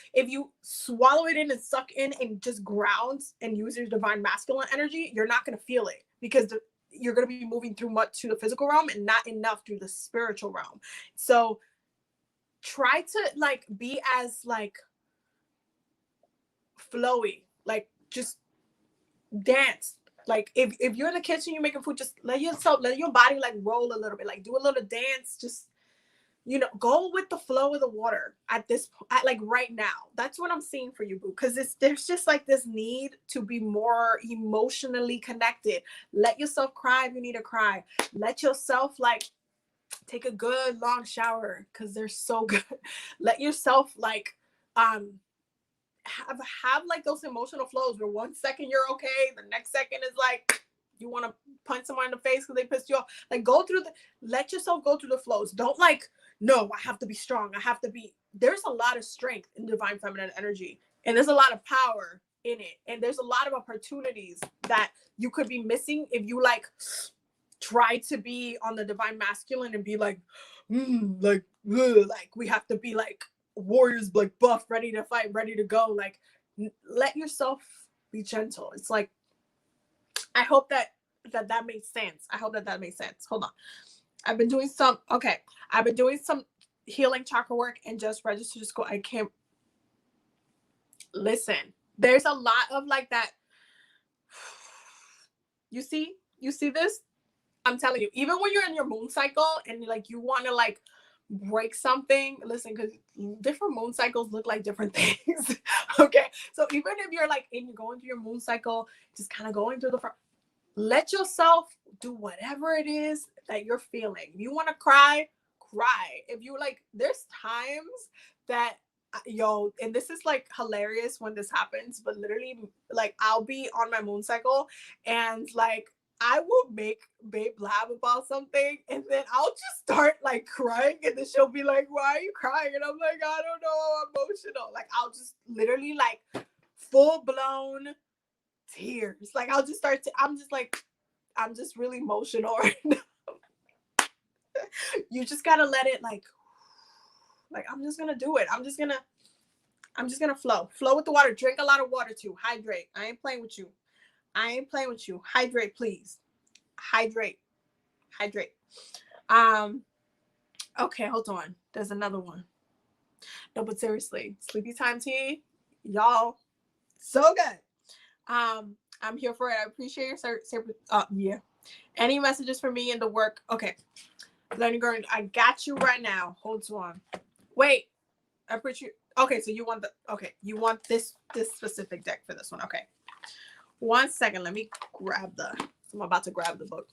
swallow it in and suck in and just ground and use your divine masculine energy, you're not going to feel it, because you're going to be moving through much to the physical realm and not enough through the spiritual realm. So try to like be as like flowy, like just dance. Like if you're in the kitchen, you're making food, just let your body like roll a little bit, like do a little dance, just, you know, go with the flow of the water at this at like right now. That's what I'm seeing for you, boo, because there's just like this need to be more emotionally connected. Let yourself cry if you need to cry. Let yourself like take a good long shower because they're so good. Let yourself like have like those emotional flows where 1 second you're okay, the next second is like you want to punch someone in the face because they pissed you off. Like let yourself go through the flows. Don't like, no, I have to be strong. There's a lot of strength in divine feminine energy, and there's a lot of power in it. And there's a lot of opportunities that you could be missing if you like try to be on the divine masculine and be like, like we have to be like warriors, like buff, ready to fight, ready to go. Like, let yourself be gentle. It's like, I hope that makes sense. I hope that makes sense. Hold on. I've been doing some healing chakra work and just registered to school. I can't listen. There's a lot of like that. You see this? I'm telling you, even when you're in your moon cycle and like you want to like break something, listen, because different moon cycles look like different things. Okay, so even if you're like going through your moon cycle, just kind of going through the front, let yourself do whatever it is that you're feeling. If you want to cry, if you like, there's times that and this is like hilarious when this happens, but literally like I'll be on my moon cycle and like I will make babe laugh about something and then I'll just start like crying and then she'll be like, why are you crying? And I'm like, I don't know, I'm emotional. Like I'll just literally like full blown tears. Like I'll just I'm just really emotional right now. You just gotta let it like I'm just gonna do it. I'm just gonna flow with the water. Drink a lot of water too. Hydrate. I ain't playing with you. Hydrate, please. Hydrate. Okay, hold on. There's another one. No, but seriously, sleepy time tea, y'all, so good. I'm here for it. I appreciate your yeah. Any messages for me in the work? Okay. Learning girl, I got you right now. Hold on. Wait. I appreciate. Okay, so you want this specific deck for this one. Okay. 1 second. Let me grab I'm about to grab the book.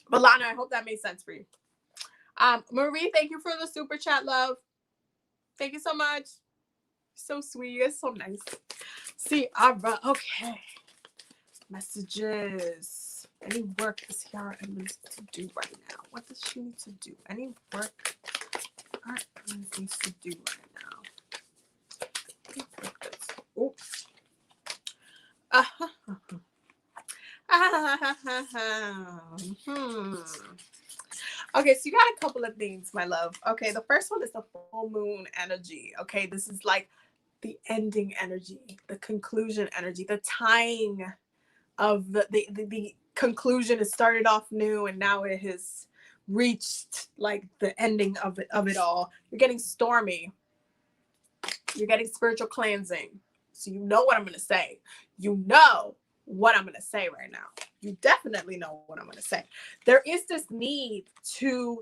But Lana, I hope that made sense for you. Marie, thank you for the super chat, love. Thank you so much. So sweet. It's so nice. See, all right. Okay. Messages. Any work is Ciara Edmonds to do right now? What does she need to do? Any work Ciara Edmonds needs to do right now? Oops. Okay, so you got a couple of things, my love. Okay, the first one is the full moon energy. Okay, this is like the ending energy, the conclusion energy, the tying of the conclusion. It started off new and now it has reached like the ending of it all. You're getting stormy. You're getting spiritual cleansing. So you know what I'm going to say. You know what I'm going to say right now. You definitely know what I'm going to say. There is this need to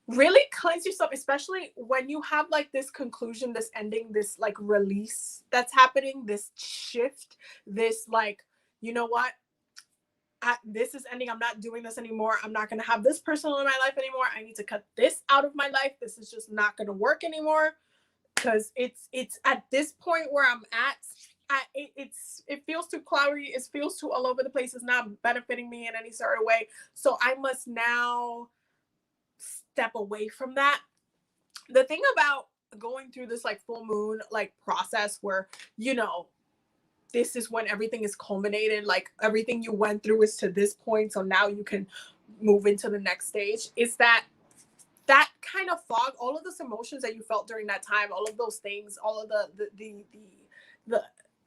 really cleanse yourself, especially when you have like this conclusion, this ending, this like release that's happening, this shift, this like, you know what? This is ending. I'm not doing this anymore. I'm not going to have this person in my life anymore. I need to cut this out of my life. This is just not going to work anymore. Because it's at this point where I'm at, it feels too cloudy, it feels too all over the place, it's not benefiting me in any sort of way. So I must now step away from that. The thing about going through this like full moon like process where, you know, this is when everything is culminated, like everything you went through is to this point, so now you can move into the next stage, is that kind of fog, all of those emotions that you felt during that time, all of those things, all of the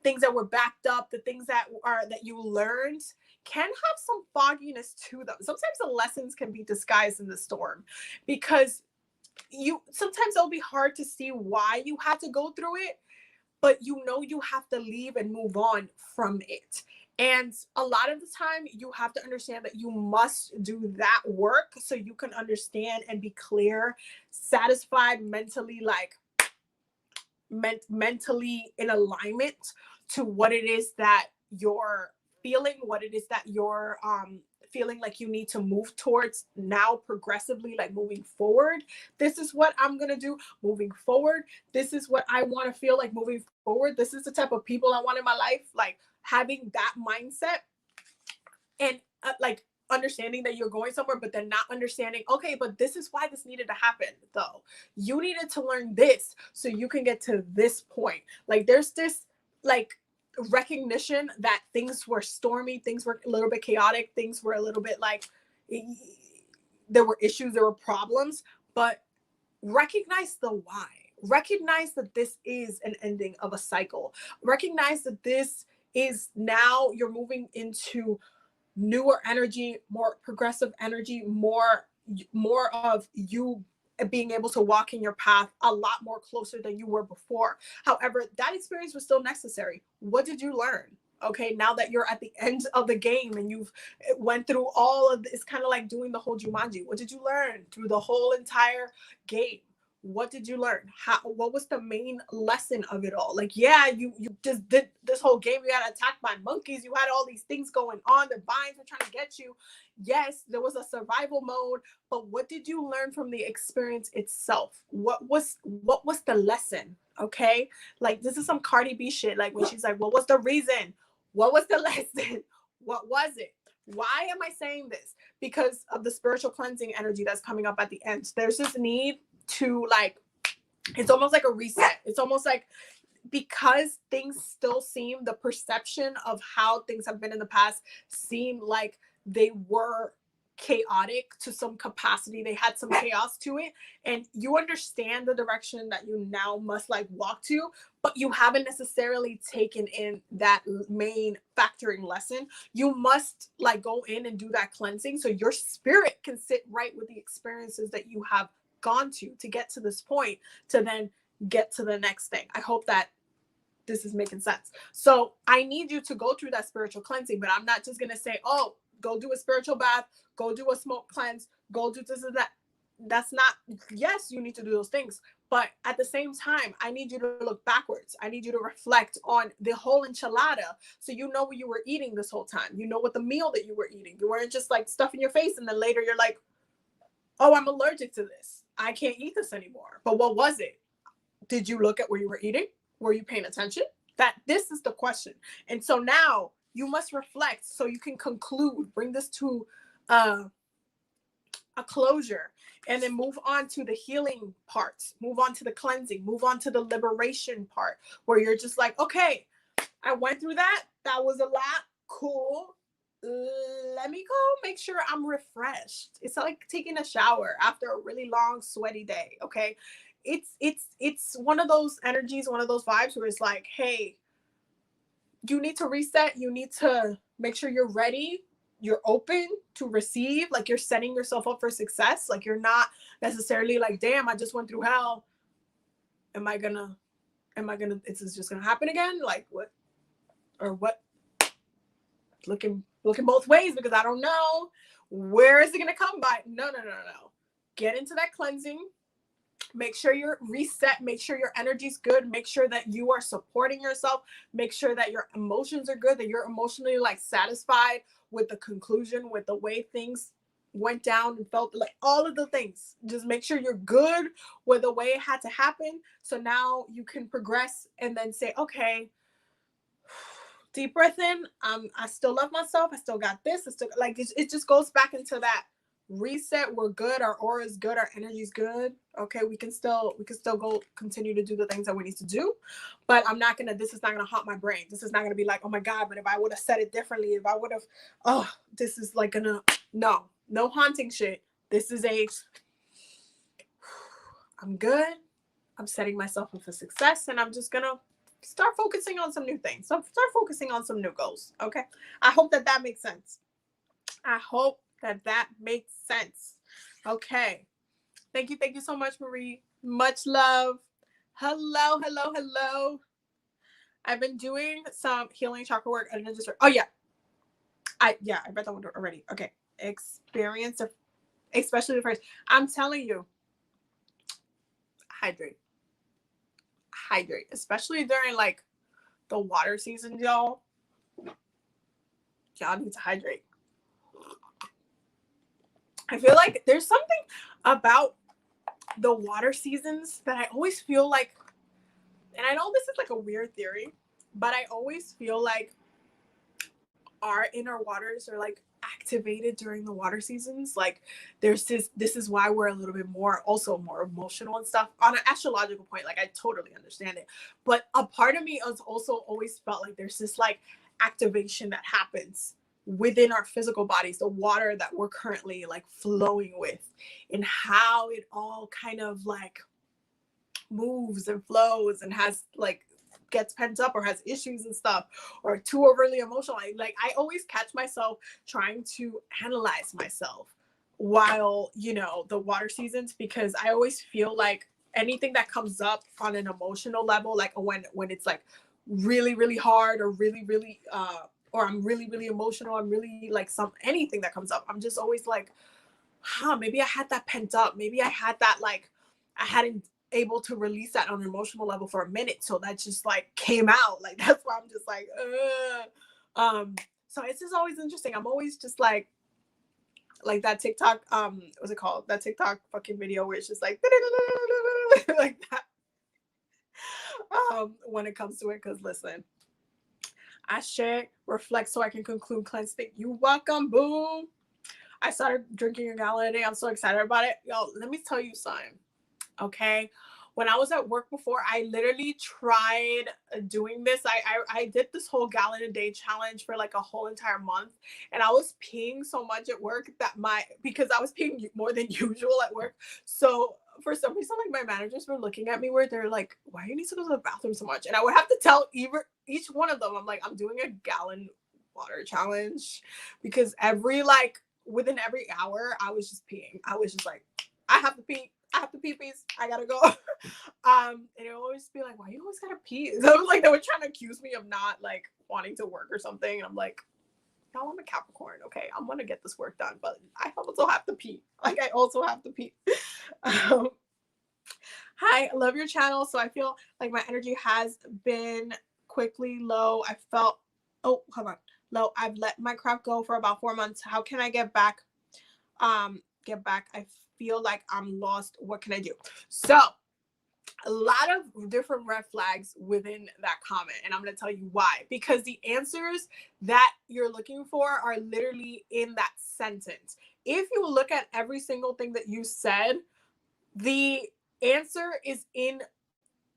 things that were backed up, the things that you learned can have some fogginess to them. Sometimes the lessons can be disguised in the storm, because sometimes it'll be hard to see why you had to go through it, but you know you have to leave and move on from it. And a lot of the time you have to understand that you must do that work so you can understand and be clear, satisfied, mentally, like mentally in alignment to what it is that you're feeling, what it is that you're feeling like you need to move towards now, progressively, like moving forward. This is what I'm going to do moving forward. This is what I want to feel like moving forward. This is the type of people I want in my life. Like having that mindset, and like understanding that you're going somewhere, but then not understanding, okay, but this is why this needed to happen though. You needed to learn this so you can get to this point. Like there's this like recognition that things were stormy, things were a little bit chaotic, things were a little bit like there were issues, there were problems, but recognize the why. Recognize that this is an ending of a cycle. Recognize that this is now you're moving into newer energy, more progressive energy, more of you being able to walk in your path a lot more closer than you were before. However, that experience was still necessary. What did you learn? Okay, now that you're at the end of the game and you've went through all of this, it's kind of like doing the whole Jumanji. What did you learn through the whole entire game? What did you learn? What was the main lesson of it all? Like, yeah, you just did this whole game. You got attacked by monkeys. You had all these things going on. The vines were trying to get you. Yes, there was a survival mode, but what did you learn from the experience itself? What was the lesson? Okay, like this is some Cardi B shit. Like when she's like, what was the reason? What was the lesson? What was it? Why am I saying this? Because of the spiritual cleansing energy that's coming up at the end. There's this need to like, it's almost like a reset. It's almost like, because things still seem, the perception of how things have been in the past seem like they were chaotic to some capacity. They had some chaos to it, and you understand the direction that you now must like walk to, but you haven't necessarily taken in that main factoring lesson. You must like go in and do that cleansing so your spirit can sit right with the experiences that you have gone to get to this point, to then get to the next thing. I hope that this is making sense. So I need you to go through that spiritual cleansing, but I'm not just going to say, oh, go do a spiritual bath, go do a smoke cleanse, go do this and that. That's not, yes, you need to do those things. But at the same time, I need you to look backwards. I need you to reflect on the whole enchilada. So you know what you were eating this whole time. You know what the meal that you were eating. You weren't just like stuffing your face and then later you're like, oh, I'm allergic to this. I can't eat this anymore. But what was it? Did you look at what you were eating? Were you paying attention? This is the question. And so now you must reflect so you can conclude, bring this to a closure, and then move on to the healing parts, move on to the cleansing, move on to the liberation part, where you're just like, okay, I went through that. That was a lot. Cool. Let me go make sure I'm refreshed. It's like taking a shower after a really long, sweaty day. Okay. It's one of those energies, one of those vibes where it's like, hey, you need to reset. You need to make sure you're ready. You're open to receive. Like you're setting yourself up for success. Like you're not necessarily like, damn, I just went through hell. Am I gonna, is this just gonna happen again? Like what, or what? Looking both ways because I don't know where is it gonna come by. No. Get into that cleansing. Make sure you're reset. Make sure your energy's good. Make sure that you are supporting yourself. Make sure that your emotions are good, that you're emotionally like satisfied with the conclusion, with the way things went down and felt, like all of the things. Just make sure you're good with the way it had to happen. So now you can progress and then say, okay, deep breath in. I still love myself. I still got this. I still like it just goes back into that reset. We're good. Our aura is good. Our energy is good. Okay, we can still go continue to do the things that we need to do. But this is not gonna haunt my brain. This is not gonna be like, oh my God, but if I would have said it differently, if I would have, oh, this is like no haunting shit. This is I'm good. I'm setting myself up for success, and I'm just gonna start focusing on some new things. So start focusing on some new goals. Okay. I hope that that makes sense. I hope that that makes sense. Okay. Thank you. Thank you so much, Marie. Much love. Hello, hello, hello. I've been doing some healing chakra work. And just, oh yeah. I read that one already. Okay. Experience of, especially the first. I'm telling you, hydrate. Hydrate. Especially during like the water season, y'all. Y'all need to hydrate. I feel like there's something about the water seasons that I always feel like, and I know this is like a weird theory, but I always feel like our inner waters are like activated during the water seasons. Like there's this is why we're a little bit more, also more emotional and stuff on an astrological point. Like I totally understand it, but a part of me has also always felt like there's this like activation that happens within our physical bodies, the water that we're currently like flowing with, and how it all kind of like moves and flows and has like gets pent up or has issues and stuff, or too overly emotional. I always catch myself trying to analyze myself while, you know, the water seasons, because I always feel like anything that comes up on an emotional level, like when it's like really, really hard or really, or I'm really, really emotional, I'm really like anything that comes up, I'm just always like, maybe I had that pent up. Maybe I had that, like, I hadn't able to release that on an emotional level for a minute. So that just like came out. Like, that's why I'm just like, so it's just always interesting. I'm always just like that TikTok, what's it called? That TikTok fucking video where it's just like, like that. When it comes to it, because listen, I share, reflect so I can conclude, cleanse, think. You welcome, boom. I started drinking a gallon a day. I'm so excited about it. Yo, let me tell you something. Okay. When I was at work before, I literally tried doing this. I did this whole gallon a day challenge for like a whole entire month. And I was peeing so much at work that because I was peeing more than usual at work. So for some reason, like my managers were looking at me where they're like, why do you need to go to the bathroom so much? And I would have to tell each one of them, I'm like, I'm doing a gallon water challenge, because within every hour, I was just peeing. I was just like, I have to pee. I have to pee, please. I gotta go. And it would always be like, why you always gotta pee? So it was like they were trying to accuse me of not like wanting to work or something. And I'm like, no, I'm a Capricorn. Okay, I'm gonna get this work done, but I also have to pee. Like I also have to pee. Hi, I love your channel. So I feel like my energy has been quickly low. I felt, oh, hold on. Low. I've let my crap go for about 4 months. How can I get back? I feel like I'm lost. What can I do? So a lot of different red flags within that comment, and I'm going to tell you why. Because the answers that you're looking for are literally in that sentence. If you look at every single thing that you said, the answer is in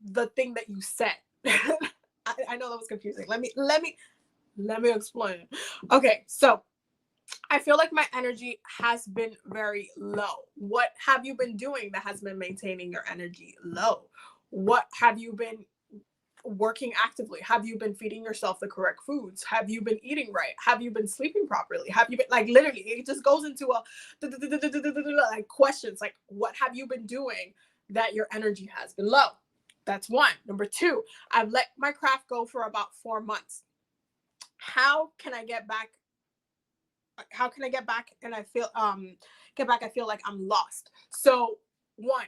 the thing that you said. I know that was confusing. Let me explain. Okay, so I feel like my energy has been very low. What have you been doing that has been maintaining your energy low? What have you been working actively? Have you been feeding yourself the correct foods? Have you been eating right? Have you been sleeping properly? Have you been, like, literally, it just goes into a like questions, like, what have you been doing that your energy has been low? That's one. Number two, I've let my craft go for about 4 months. How can I get back? How can I get back? And I feel I feel like I'm lost. So one,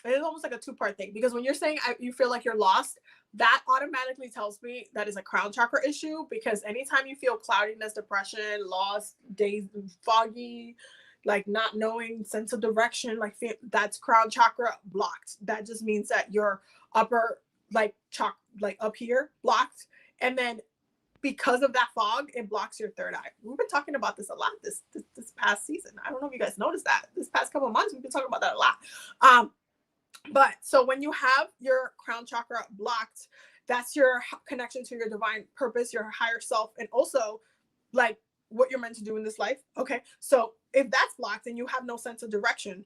it's almost like a two-part thing, because when you're saying you feel like you're lost, that automatically tells me that is a crown chakra issue. Because anytime you feel cloudiness, depression, lost, days foggy, like not knowing sense of direction, like that's crown chakra blocked. That just means that your upper like up here blocked, and then because of that fog, it blocks your third eye. We've been talking about this a lot this past season. I don't know if you guys noticed that. This past couple of months, we've been talking about that a lot. But so when you have your crown chakra blocked, that's your connection to your divine purpose, your higher self, and also like what you're meant to do in this life. Okay, so if that's blocked and you have no sense of direction,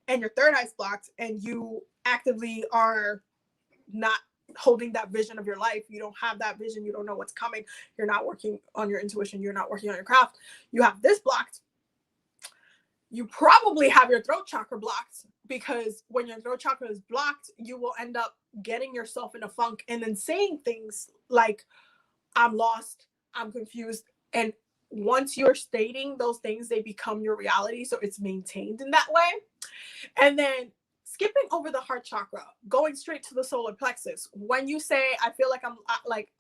and your third eye's blocked, and you actively are not holding that vision of your life. You don't have that vision. You don't know what's coming. You're not working on your intuition. You're not working on your craft. You have this blocked. You probably have your throat chakra blocked, because when your throat chakra is blocked, you will end up getting yourself in a funk and then saying things like, I'm lost, I'm confused. And once you're stating those things, they become your reality. So it's maintained in that way. And then skipping over the heart chakra, going straight to the solar plexus. When you say, I feel like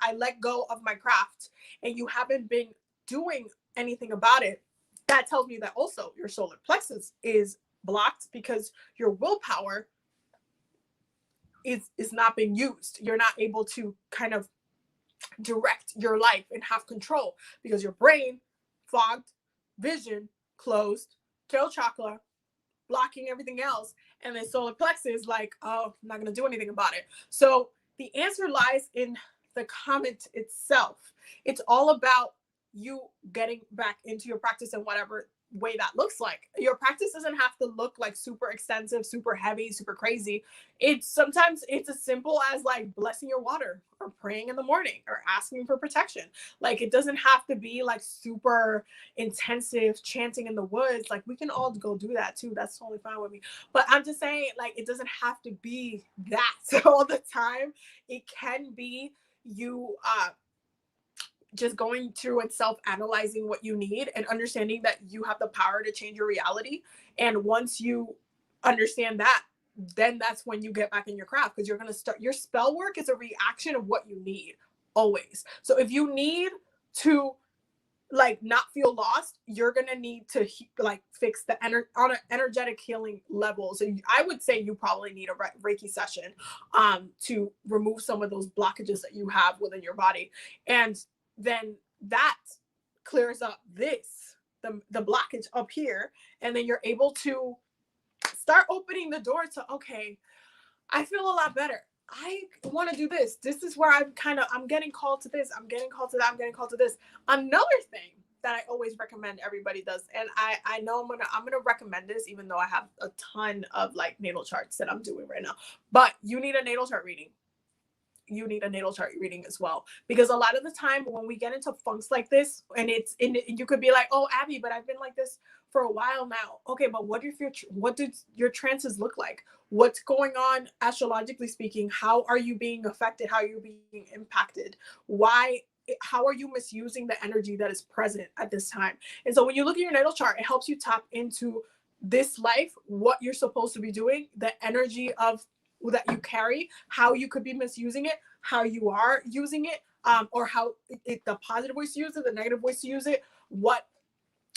I let go of my craft, and you haven't been doing anything about it, that tells me that also your solar plexus is blocked, because your willpower is not being used. You're not able to kind of direct your life and have control, because your brain fogged, vision closed, tail chakra blocking everything else, and then solar plexus like, oh, I'm not going to do anything about it. So the answer lies in the comment itself. It's all about you getting back into your practice in whatever way that looks like. Your practice doesn't have to look like super extensive, super heavy, super crazy. Sometimes it's as simple as like blessing your water, or praying in the morning, or asking for protection. Like, it doesn't have to be like super intensive chanting in the woods. Like, we can all go do that too. That's totally fine with me. But I'm just saying, like, it doesn't have to be that all the time. It can be you just going through and self-analyzing what you need, and understanding that you have the power to change your reality. And once you understand that, then that's when you get back in your craft, because you're going to start. Your spell work is a reaction of what you need, always. So if you need to like not feel lost, you're going to need to like fix the on an energetic healing level. So I would say you probably need a Reiki session to remove some of those blockages that you have within your body. And then that clears up the blockage up here. And then you're able to start opening the door to, okay, I feel a lot better. I want to do this. This is where I'm getting called to this. I'm getting called to that. I'm getting called to this. Another thing that I always recommend everybody does, and I know I'm gonna recommend this, even though I have a ton of like natal charts that I'm doing right now. But you need a natal chart reading. You need a natal chart reading as well, because a lot of the time when we get into funks like this, and you could be like, oh, Abby, but I've been like this for a while now. Okay, but what did your trances look like? What's going on astrologically speaking? How are you being affected? How are you being impacted? How are you misusing the energy that is present at this time? And so when you look at your natal chart, it helps you tap into this life, what you're supposed to be doing, the energy of that you carry, how you could be misusing it, how you are using it, or how the positive ways to use it, the negative ways to use it, what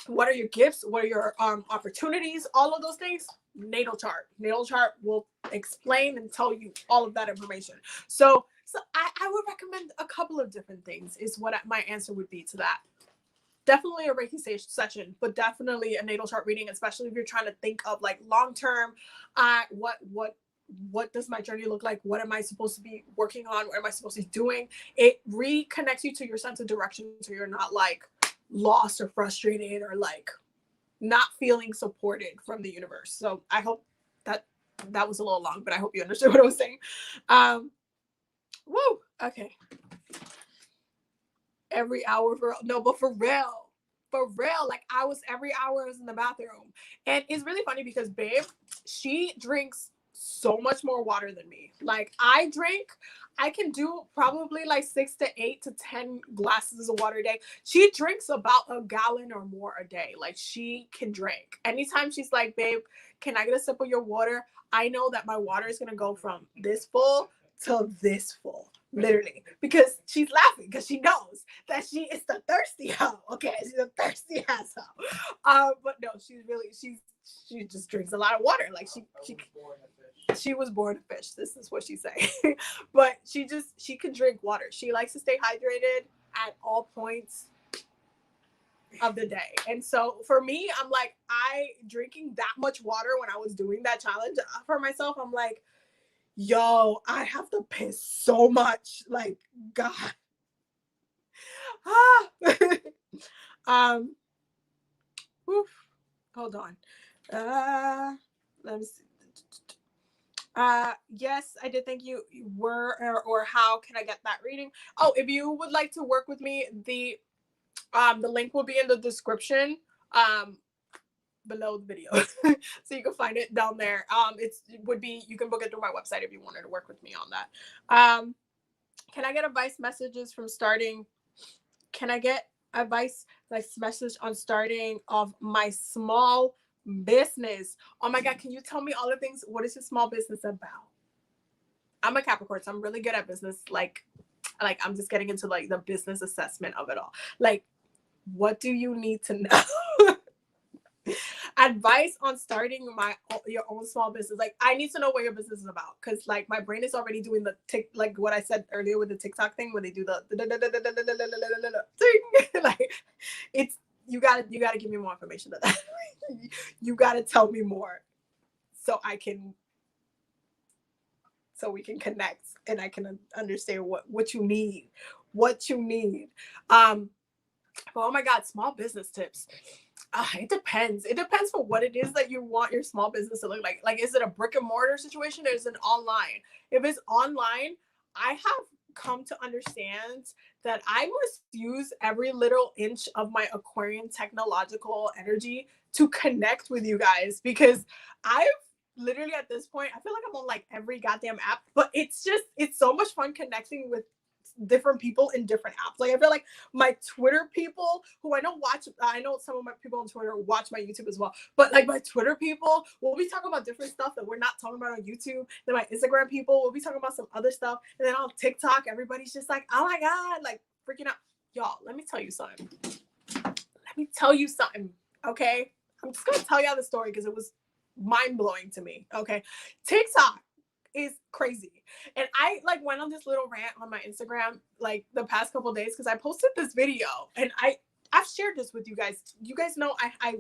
are your gifts, what are your opportunities, all of those things. Natal chart will explain and tell you all of that information. So I would recommend a couple of different things is what my answer would be to that. Definitely a Reiki session, but definitely a natal chart reading, especially if you're trying to think of like long term, what does my journey look like? What am I supposed to be working on? What am I supposed to be doing? It reconnects you to your sense of direction, so you're not like lost or frustrated or like not feeling supported from the universe. So I hope that was a little long, but I hope you understood what I was saying. Woo. Okay. Every hour but for real, like every hour I was in the bathroom. And it's really funny because babe, she drinks so much more water than me. Like I can do probably like 6 to 8 to 10 glasses of water a day. She drinks about a gallon or more a day. Like she can drink. Anytime she's like, babe, can I get a sip of your water? I know that my water is going to go from this full to this full. Literally, because she's laughing because she knows that she is the thirsty hoe. Okay, she's a thirsty asshole. But no, she just drinks a lot of water. Like she was born a fish. This is what she's saying. But she can drink water. She likes to stay hydrated at all points of the day. And so for me, I'm like, drinking that much water when I was doing that challenge for myself, I'm like, yo, I have to piss so much. Like, God. Oof. Hold on. Let me see. Yes, I did. Thank you. Where or how can I get that reading? Oh, if you would like to work with me, the link will be in the description below the video. So you can find it down there. It would be, you can book it through my website if you wanted to work with me on that. Can I get advice messages from starting? Can I get advice like message on starting of my small business? Oh my God, can you tell me all the things? What is your small business about? I'm a Capricorn, so I'm really good at business. Like I'm just getting into like the business assessment of it all. Like, what do you need to know? Advice on starting your own small business. Like, I need to know what your business is about, because like my brain is already doing the tick, like what I said earlier with the TikTok thing, where they do the like, it's, you gotta give me more information than that. You gotta tell me more so we can connect and I can understand what you need. But oh my God, small business tips. It depends. It depends for what it is that you want your small business to look like. Like, is it a brick and mortar situation or is it online? If it's online, I have come to understand that I must use every little inch of my Aquarian technological energy to connect with you guys, because I've literally at this point, I feel like I'm on like every goddamn app, but it's so much fun connecting with different people in different apps. Like, I feel like my Twitter people who I know some of my people on Twitter watch my YouTube as well, but like my Twitter people will be talking about different stuff that we're not talking about on YouTube. Then my Instagram people will be talking about some other stuff. And then on TikTok, everybody's just like, oh my God, like freaking out. Y'all, let me tell you something. Okay? I'm just gonna tell y'all the story because it was mind-blowing to me. Okay. TikTok is crazy. And I like went on this little rant on my Instagram like the past couple days because I posted this video, and I've shared this with you guys. You guys know I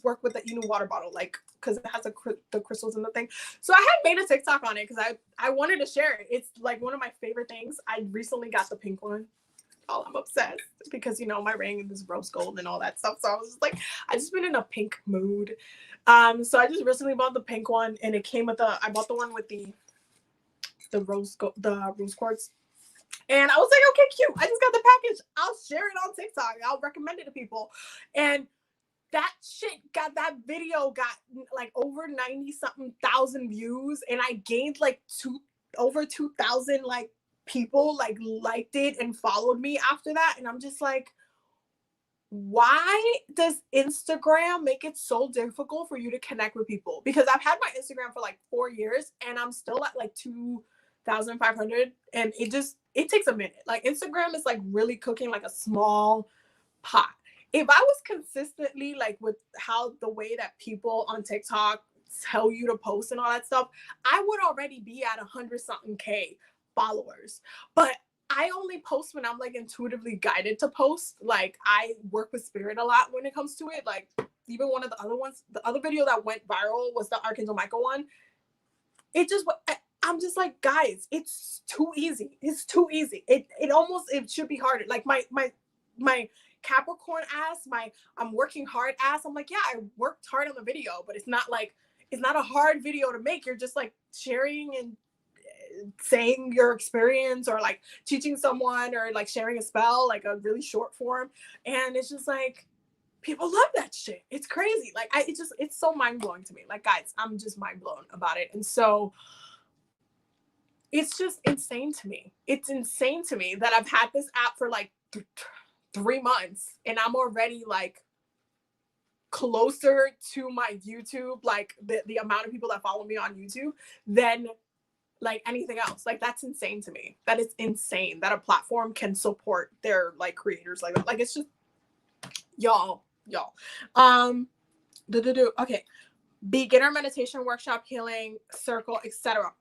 work with the Inu water bottle, like, because it has the crystals in the thing. So I had made a TikTok on it because I wanted to share it. It's like one of my favorite things. I recently got the pink one. Oh, I'm obsessed because, you know, my ring is rose gold and all that stuff. So I was just like, I just been in a pink mood. So I just recently bought the pink one, and it came with I bought the one with the rose quartz. And I was like, okay, cute. I just got the package. I'll share it on TikTok. I'll recommend it to people. And that video got like over 90 something thousand views. And I gained like over 2,000 like people like liked it and followed me after that. And I'm just like, why does Instagram make it so difficult for you to connect with people? Because I've had my Instagram for like 4 years and I'm still at like 2,500, and it takes a minute. Like, Instagram is like really cooking like a small pot. If I was consistently like with how the way that people on TikTok tell you to post and all that stuff, I would already be at 100 something K followers. But I only post when I'm like intuitively guided to post. Like, I work with spirit a lot when it comes to it. Like, even one of the other ones, the other video that went viral was the Archangel Michael one. I'm just like, guys, it's too easy. It's too easy. It should be harder. Like my Capricorn ass, I'm working hard ass. I'm like, yeah, I worked hard on the video, but it's not a hard video to make. You're just like sharing and saying your experience, or like teaching someone, or like sharing a spell, like a really short form. And it's just like, people love that shit. It's crazy. Like, it's so mind blowing to me. Like, guys, I'm just mind blown about it. And so it's just insane to me. It's insane to me that I've had this app for like 3 months and I'm already like closer to my YouTube, like the amount of people that follow me on YouTube, than like anything else. Like, that's insane to me. That is insane that a platform can support their like creators like that. Like, it's just y'all. Okay. Beginner meditation workshop, healing circle, etc.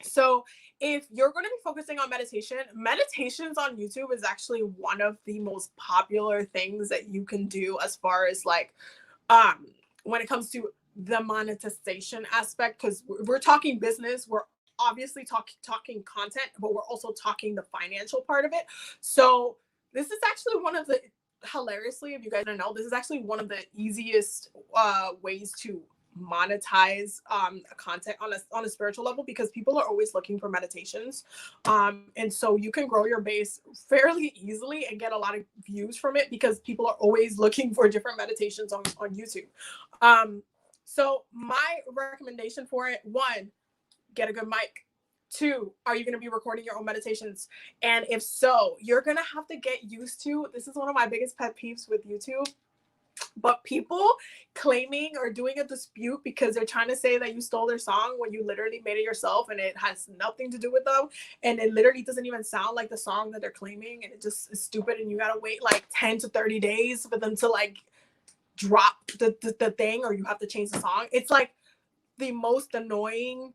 So if you're going to be focusing on meditations on YouTube is actually one of the most popular things that you can do as far as like when it comes to the monetization aspect, because we're talking business, we're obviously talking content, but we're also talking the financial part of it. So this is actually one of the, hilariously, if you guys don't know, this is actually one of the easiest ways to monetize content on a spiritual level, because people are always looking for meditations, and so you can grow your base fairly easily and get a lot of views from it because people are always looking for different meditations on YouTube. So my recommendation for it: one, get a good mic. Two, are you going to be recording your own meditations? And if so, you're going to have to get used to, this is one of my biggest pet peeves with YouTube, but people claiming or doing a dispute because they're trying to say that you stole their song when you literally made it yourself and it has nothing to do with them, and it literally doesn't even sound like the song that they're claiming, and it just is stupid, and you gotta wait like 10 to 30 days for them to like drop the thing, or you have to change the song. It's like the most annoying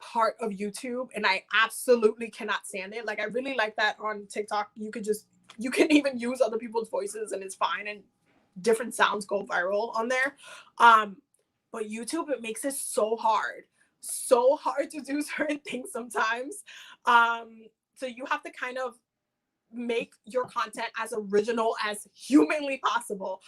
part of YouTube, and I absolutely cannot stand it. Like, I really like that on TikTok you can even use other people's voices and it's fine, and different sounds go viral on there. But YouTube, it makes it so hard to do certain things sometimes. So you have to kind of make your content as original as humanly possible.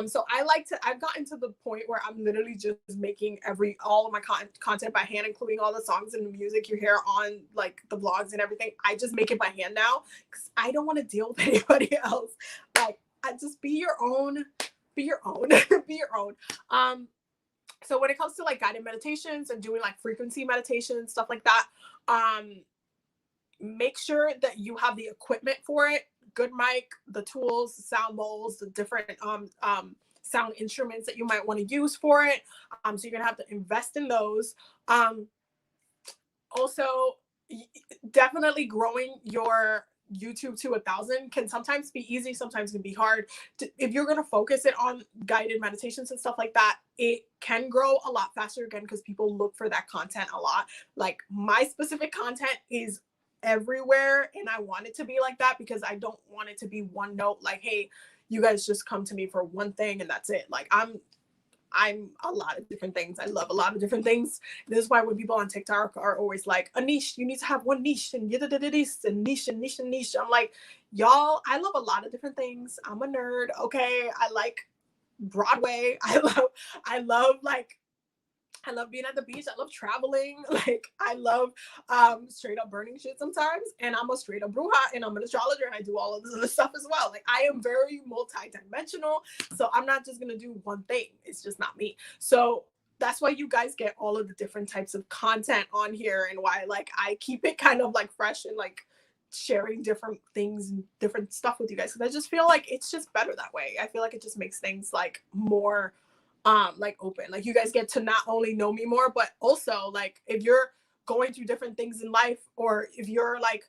So I've gotten to the point where I'm literally just making all of my content by hand, including all the songs and the music you hear on like the vlogs and everything. I just make it by hand now because I don't want to deal with anybody else. Like, I just be your own, be your own. So when it comes to like guided meditations and doing like frequency meditations, stuff like that, make sure that you have the equipment for it: good mic, the tools, the sound bowls, the different sound instruments that you might want to use for it. So you're gonna have to invest in those. Also, definitely growing your YouTube to 1,000 can sometimes be easy, sometimes can be hard. If you're going to focus it on guided meditations and stuff like that, it can grow a lot faster again because people look for that content a lot. Like, my specific content is everywhere, and I want it to be like that because I don't want it to be one note, like, hey, you guys just come to me for one thing and that's it. Like, I'm a lot of different things. I love a lot of different things. This is why when people on TikTok are always like, a niche, you need to have one niche, and niche and niche and niche. I'm like, y'all, I love a lot of different things. I'm a nerd. Okay. I like Broadway. I love being at the beach. I love traveling. Like, I love straight up burning shit sometimes. And I'm a straight up bruja, and I'm an astrologer, and I do all of this other stuff as well. Like, I am very multi-dimensional. So I'm not just going to do one thing. It's just not me. So that's why you guys get all of the different types of content on here, and why like I keep it kind of like fresh and like sharing different things and different stuff with you guys. Because I just feel like it's just better that way. I feel like it just makes things like more like open. Like, you guys get to not only know me more, but also like if you're going through different things in life, or if you're like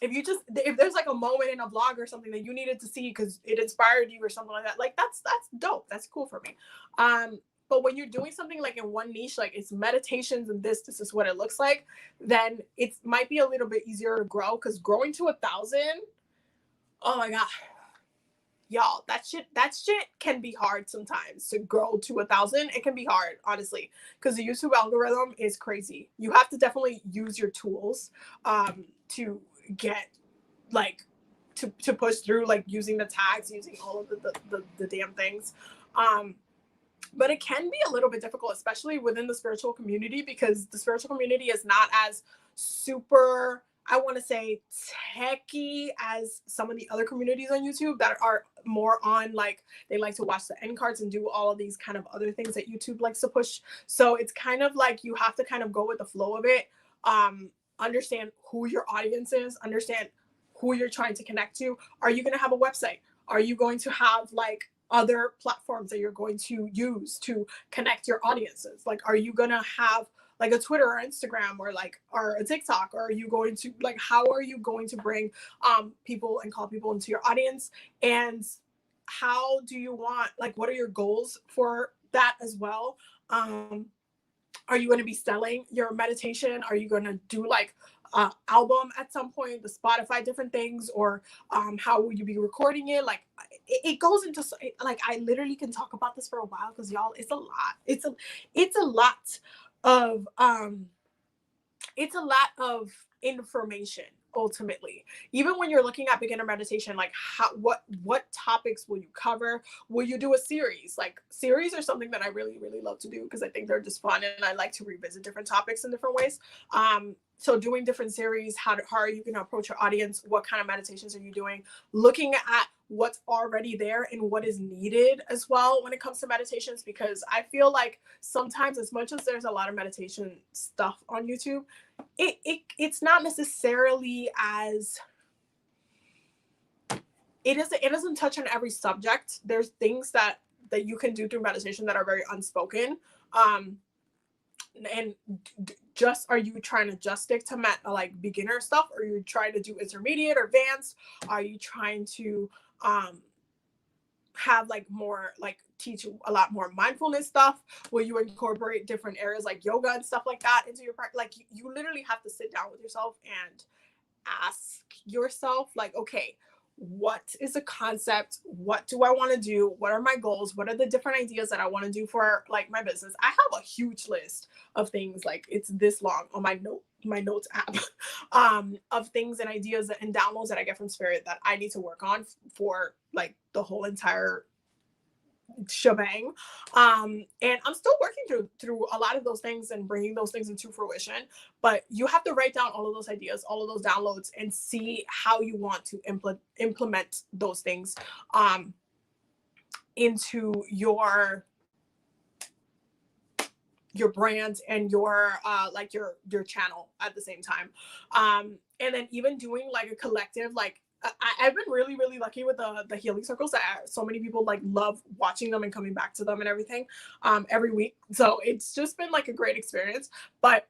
if there's like a moment in a vlog or something that you needed to see because it inspired you or something like that, like that's dope. That's cool for me. But when you're doing something like in one niche, like it's meditations and this is what it looks like, then it might be a little bit easier to grow, because growing to 1,000, oh my god, y'all, that shit can be hard sometimes. To grow to 1,000, it can be hard, honestly, because the YouTube algorithm is crazy. You have to definitely use your tools to get like to push through, like using the tags, using all of the damn things. But it can be a little bit difficult, especially within the spiritual community, because the spiritual community is not as super, I want to say, techie as some of the other communities on YouTube that are more on, like, they like to watch the end cards and do all of these kind of other things that YouTube likes to push. So it's kind of like you have to kind of go with the flow of it. Understand who your audience is, understand who you're trying to connect to. Are you going to have a website? Are you going to have like other platforms that you're going to use to connect your audiences? Like, are you going to have like a Twitter or Instagram or a TikTok? Or are you going to like, how are you going to bring people and call people into your audience? And how do you want, like, what are your goals for that as well? Are you going to be selling your meditation? Are you going to do like album at some point, the Spotify different things, or how will you be recording it? Like, it goes into, like, I literally can talk about this for a while, because y'all, it's a lot. It's a lot of information ultimately. Even when you're looking at beginner meditation, like what topics will you cover? Will you do a series? Like series are something that I really, really love to do because I think they're just fun and I like to revisit different topics in different ways. So doing different series, how are you going to approach your audience? What kind of meditations are you doing? Looking at what's already there and what is needed as well when it comes to meditations, because I feel like sometimes, as much as there's a lot of meditation stuff on YouTube, it's not necessarily as it doesn't touch on every subject. There's things that you can do through meditation that are very unspoken. And just, are you trying to just stick to like beginner stuff, or are you trying to do intermediate or advanced? Are you trying to have like more, like teach you a lot more mindfulness stuff? Will you incorporate different areas like yoga and stuff like that into your practice? Like you literally have to sit down with yourself and ask yourself, like, okay, what is the concept? What do I want to do? What are my goals? What are the different ideas that I want to do for like my business? I have a huge list of things, like it's this long on my notes app, of things and ideas and downloads that I get from spirit that I need to work on for like the whole entire shebang. And I'm still working through a lot of those things and bringing those things into fruition. But you have to write down all of those ideas, all of those downloads, and see how you want to implement those things into your brand and your like your channel at the same time. And then even doing like a collective, like I've been really, really lucky with the healing circles that so many people like love watching them and coming back to them and everything every week. So it's just been like a great experience. But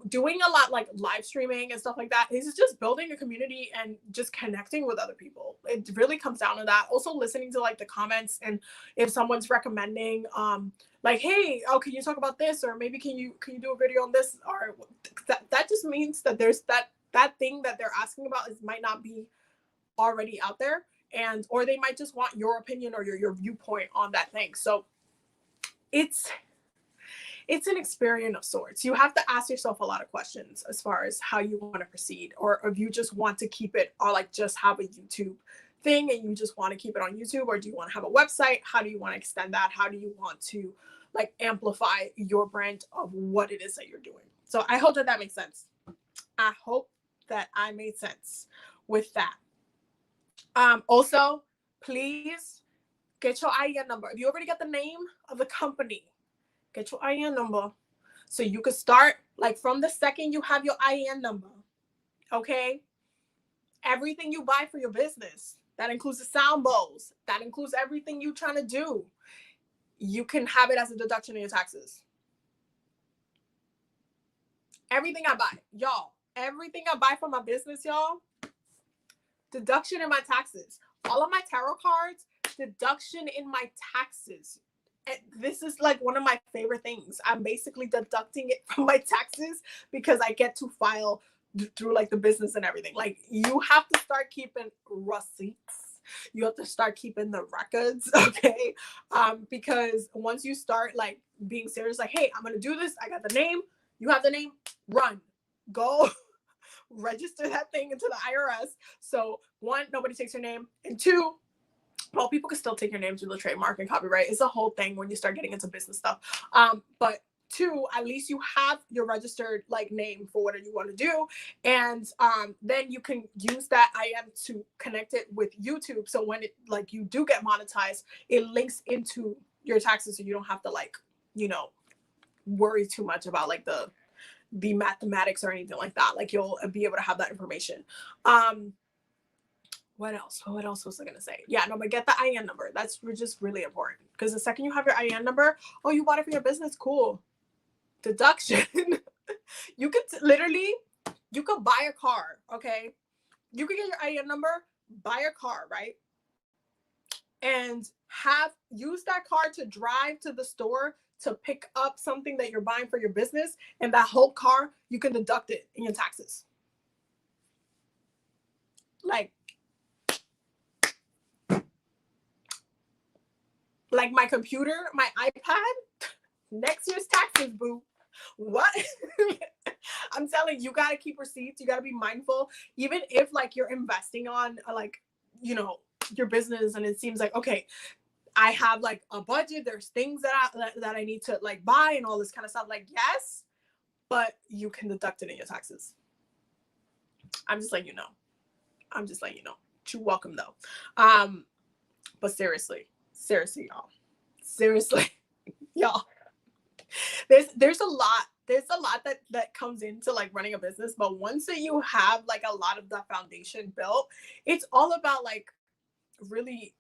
doing a lot like live streaming and stuff like that is just building a community and just connecting with other people. It really comes down to that. Also listening to like the comments, and if someone's recommending like, hey, oh, can you talk about this, or maybe can you do a video on this, or that just means that there's that thing that they're asking about might not be already out there, and or they might just want your opinion or your viewpoint on that thing. So it's an experience of sorts. You have to ask yourself a lot of questions as far as how you want to proceed, or if you just want to keep it, or like just have a YouTube thing and you just want to keep it on YouTube, or do you want to have a website? How do you want to extend that? How do you want to like amplify your brand of what it is that you're doing? So I hope that makes sense. I hope that I made sense with that. Also, please get your IN number. If you already got the name of the company, get your IN number so you can start like from the second you have your IN number. Okay? Everything you buy for your business, that includes the sound bowls, that includes everything you're trying to do, you can have it as a deduction in your taxes. Everything I buy, y'all, everything I buy for my business, y'all, deduction in my taxes. All of my tarot cards, deduction in my taxes. And this is like one of my favorite things. I'm basically deducting it from my taxes because I get to file through like the business and everything. Like you have to start keeping receipts. You have to start keeping the records, okay? Because once you start like being serious, like, hey, I'm gonna do this. I got the name. You have the name. Run, go. Register that thing into the IRS. So one, nobody takes your name, and two, well, people can still take your name through the trademark and copyright. It's a whole thing when you start getting into business stuff. But two, at least you have your registered like name for whatever you want to do, and then you can use that IM to connect it with YouTube. So when it like you do get monetized, it links into your taxes, so you don't have to like worry too much about like the mathematics or anything like that. Like you'll be able to have that information. What else was I gonna say? Yeah, no, but get the IN number. That's just really important, because the second you have your IN number, oh, you bought it for your business, cool, deduction. You could literally, you could buy a car, okay? You could get your IN number, buy a car, right? And use that car to drive to the store to pick up something that you're buying for your business, and that whole car, you can deduct it in your taxes. Like my computer, my iPad, next year's taxes, boo. What? I'm telling you, got to keep receipts. You got to be mindful, even if like you're investing on like, you know, your business, and it seems like, okay, I have like a budget. There's things that I need to like buy and all this kind of stuff. Like, yes, but you can deduct it in your taxes. I'm just letting you know. I'm just letting you know. You're welcome though. But seriously, y'all. Seriously, y'all. There's a lot that comes into like running a business, but once that you have like a lot of the foundation built, it's all about like really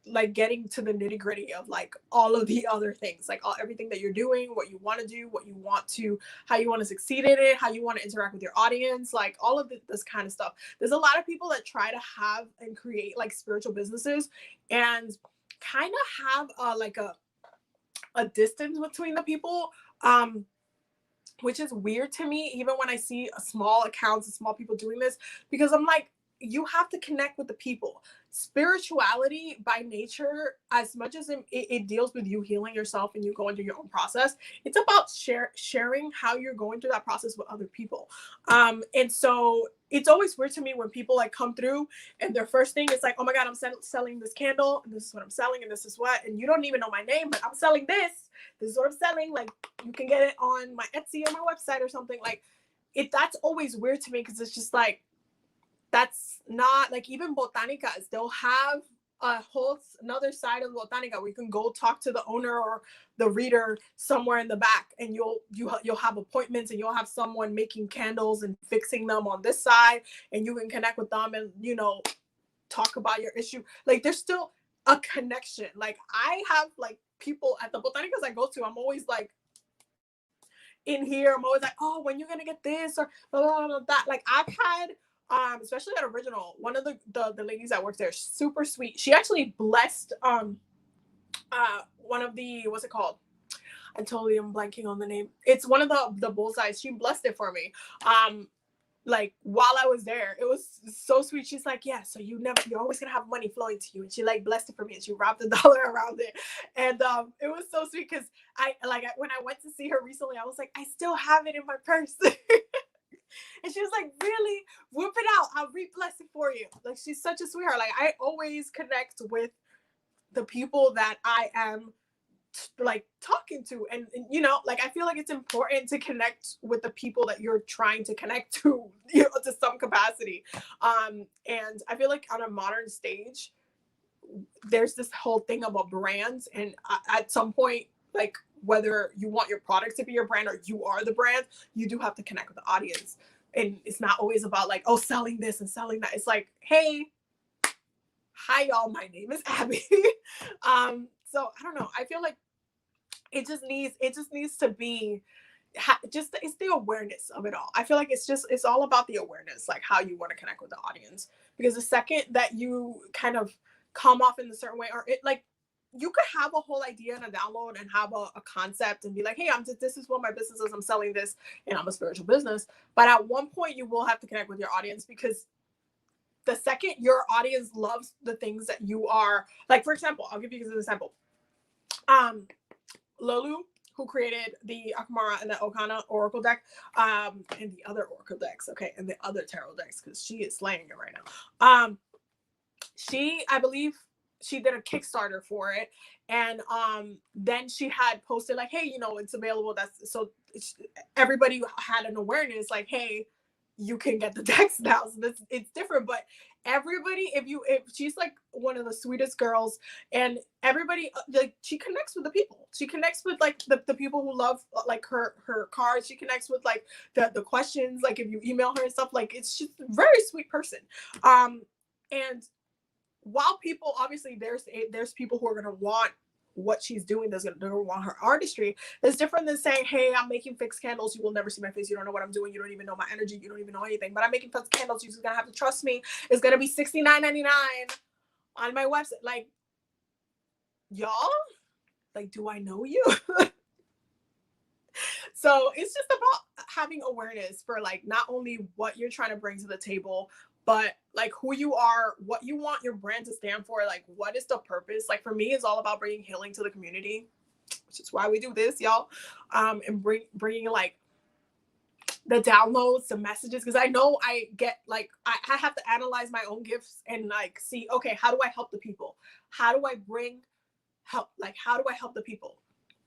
like getting to the nitty gritty of like all of the other things, like everything that you're doing, what you want to do, what you want to, how you want to succeed in it, how you want to interact with your audience, like all of this kind of stuff. There's a lot of people that try to have and create like spiritual businesses and kind of have like a distance between the people, which is weird to me, even when I see small accounts and small people doing this, because I'm like, you have to connect with the people. Spirituality by nature, as much as it deals with you healing yourself and you going through your own process, it's about sharing how you're going through that process with other people. And so it's always weird to me when people like come through and their first thing is like, oh my God, I'm selling this candle, and this is what I'm selling, and this is what, and you don't even know my name, but I'm selling this. This is what I'm selling. Like, you can get it on my Etsy or my website or something. Like, that's always weird to me, because it's just like, that's not like, even botanicas, they'll have a whole another side of botanica where you can go talk to the owner or the reader somewhere in the back, and you'll have appointments, and you'll have someone making candles and fixing them on this side, and you can connect with them and, you know, talk about your issue. Like, there's still a connection. Like, I have like people at the botanicas I go to, I'm always like, in here, I'm always like, oh, when you're gonna get this or blah, blah, blah, that. Like, I've had especially at Original, one of the ladies that works there, super sweet. She actually blessed one of the, what's it called? I totally am blanking on the name. It's one of the bullseyes. She blessed it for me. Like, while I was there, it was so sweet. She's like, yeah, so you're always gonna have money flowing to you. And she like blessed it for me, and she wrapped a dollar around it. And it was so sweet, because when I went to see her recently, I was like, I still have it in my purse. And she was like, really? Whip it out. I'll re-bless it for you. Like, she's such a sweetheart. Like, I always connect with the people that I am like talking to, and you know, like, I feel like it's important to connect with the people that you're trying to connect to, you know, to some capacity. And I feel like on a modern stage, there's this whole thing about brands, and at some point, like, whether you want your product to be your brand or you are the brand, you do have to connect with the audience. And it's not always about like, oh, selling this and selling that. It's like, hey, hi y'all, my name is Abby. So I don't know, I feel like it just needs to be just, it's the awareness of it all. I feel like it's all about the awareness, like how you want to connect with the audience. Because the second that you kind of come off in a certain way, or it like, you could have a whole idea and a download and have a concept and be like, hey, this is what my business is, I'm selling this, and I'm a spiritual business. But at one point you will have to connect with your audience, because the second your audience loves the things that you are, like, for example, I'll give you an example. Lolu, who created the Akamara and the Okana Oracle deck, and the other Oracle decks, okay, and the other tarot decks, because she is slaying it right now. I believe she did a Kickstarter for it, and then she had posted like, hey, you know, it's available. Everybody had an awareness, like, hey, you can get the decks now. So it's different, but everybody, if she's like one of the sweetest girls, and everybody, like, she connects with the people. She connects with like the people who love like her cards. She connects with like the questions, like if you email her and stuff. Like, it's just a very sweet person. And while people, obviously, there's people who are going to want what she's doing, they're going to want her artistry. It's different than saying, hey, I'm making fixed candles, you will never see my face, you don't know what I'm doing, you don't even know my energy, you don't even know anything, but I'm making fixed candles, you're just going to have to trust me. It's going to be $69.99 on my website. Like, y'all, like, do I know you? So it's just about having awareness for like not only what you're trying to bring to the table, but like who you are, what you want your brand to stand for, like what is the purpose. Like, for me, it's all about bringing healing to the community, which is why we do this, y'all. And bringing like the downloads, the messages, because I know I get like I have to analyze my own gifts and like see, okay, how do I help the people? How do I bring help? Like, how do I help the people?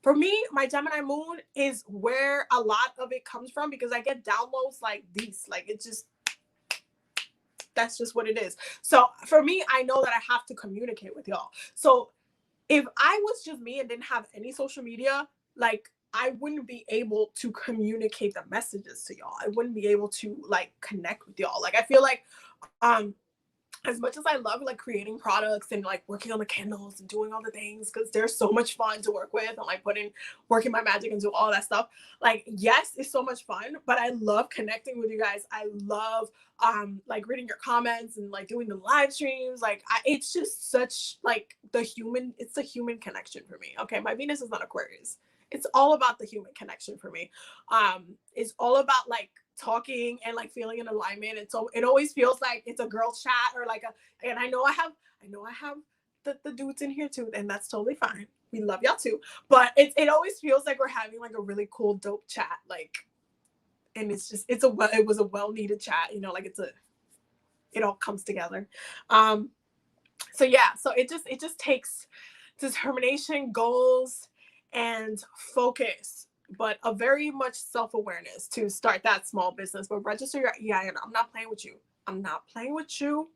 For me, my Gemini moon is where a lot of it comes from, because I get downloads like these. Like, it's just, that's just what it is. So for me, I know that I have to communicate with y'all. So if I was just me and didn't have any social media, like, I wouldn't be able to communicate the messages to y'all. I wouldn't be able to like connect with y'all. Like, I feel like um as much as I love like creating products and like working on the candles and doing all the things, because they're so much fun to work with, and like working my magic and do all that stuff. Like, yes, it's so much fun, but I love connecting with you guys. I love like reading your comments and like doing the live streams. Like, it's just such like it's the human connection for me. Okay, my Venus is not Aquarius. It's all about the human connection for me. It's all about like talking and like feeling in alignment. And so it always feels like it's a girl chat, or like and I know I have the dudes in here too, and that's totally fine. We love y'all too. But it always feels like we're having like a really cool, dope chat. Like, and it was a well-needed chat, you know, like it all comes together. So yeah, so it just takes determination, goals, and focus, but a very much self-awareness to start that small business. But register your EIN. I'm not playing with you. I'm not playing with you.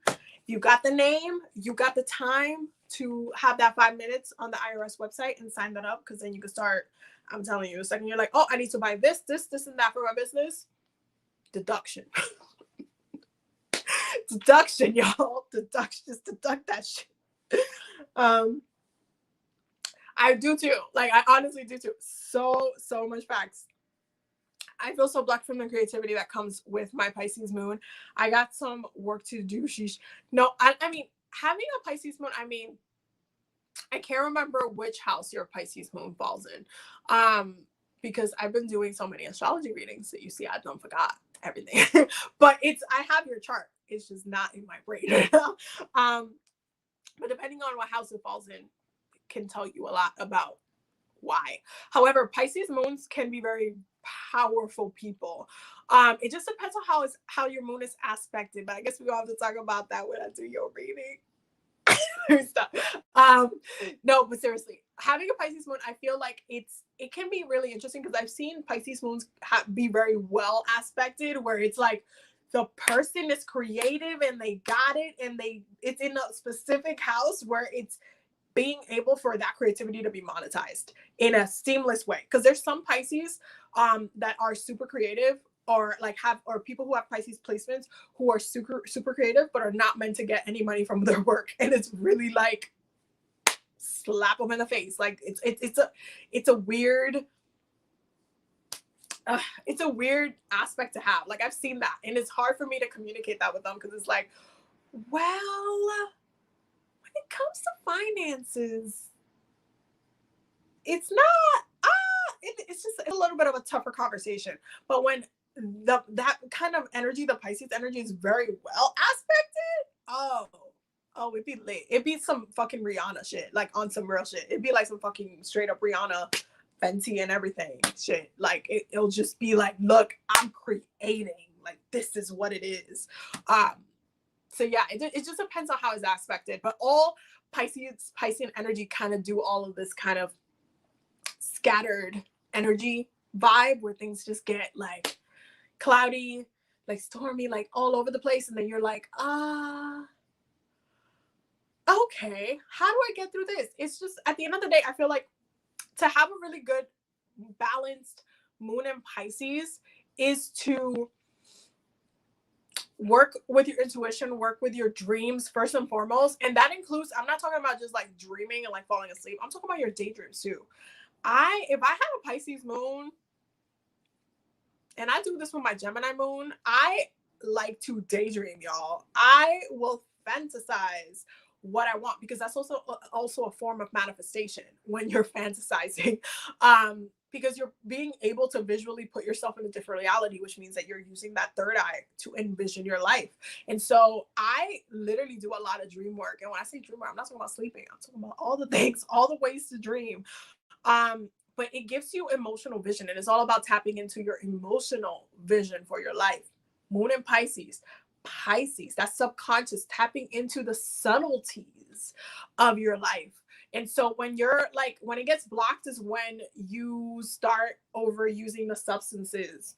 You got the name, you got the time to have that 5 minutes on the IRS website and sign that up, because then you can start. I'm telling you, the second you're like, oh, I need to buy this, and that for my business, deduction. Deduction, y'all. Deduction. Just deduct that shit. I do too. Like, I honestly do too. So much facts. I feel so blocked from the creativity that comes with my Pisces moon. I got some work to do. No, I mean, having a Pisces moon, I mean, I can't remember which house your Pisces moon falls in. Because I've been doing so many astrology readings that you see, I don't forgot everything. But I have your chart. It's just not in my brain. But depending on what house it falls in, can tell you a lot about why. However, Pisces moons can be very powerful people. It just depends on how your moon is aspected, but I guess we all have to talk about that when I do your reading. No, but seriously, having a Pisces moon, I feel like it can be really interesting, because I've seen Pisces moons be very well aspected, where it's like the person is creative and they got it, and it's in a specific house where it's being able for that creativity to be monetized in a seamless way. Because there's some Pisces that are super creative, or like or people who have Pisces placements who are super creative, but are not meant to get any money from their work, and it's really like slap them in the face. Like, it's a weird aspect to have. Like, I've seen that, and it's hard for me to communicate that with them, because it's like, well, when it comes to finances, it's not it's just a little bit of a tougher conversation. But when that kind of energy, the Pisces energy, is very well aspected, it'd be lit. It'd be some fucking Rihanna shit, like on some real shit. It'd be like some fucking straight up Rihanna, Fenty and everything shit. Like, it'll just be like, look, I'm creating, like, this is what it is. So yeah, it just depends on how it's aspected. But all Piscean energy kind of do all of this kind of scattered energy vibe, where things just get like cloudy, like stormy, like all over the place, and then you're like, okay, how do I get through this? It's just, at the end of the day, I feel like to have a really good balanced moon in Pisces is to work with your intuition, work with your dreams first and foremost. And that includes, I'm not talking about just like dreaming and like falling asleep. I'm talking about your daydreams too. If I had a Pisces moon, and I do this with my Gemini moon, I like to daydream, y'all. I will fantasize what I want, because that's also a form of manifestation when you're fantasizing. Because you're being able to visually put yourself in a different reality, which means that you're using that third eye to envision your life. And so I literally do a lot of dream work. And when I say dream work, I'm not talking about sleeping. I'm talking about all the things, all the ways to dream. but it gives you emotional vision, and it's all about tapping into your emotional vision for your life. Moon in Pisces. Pisces, that's subconscious, tapping into the subtleties of your life. And so when you're like, when it gets blocked is when you start overusing the substances,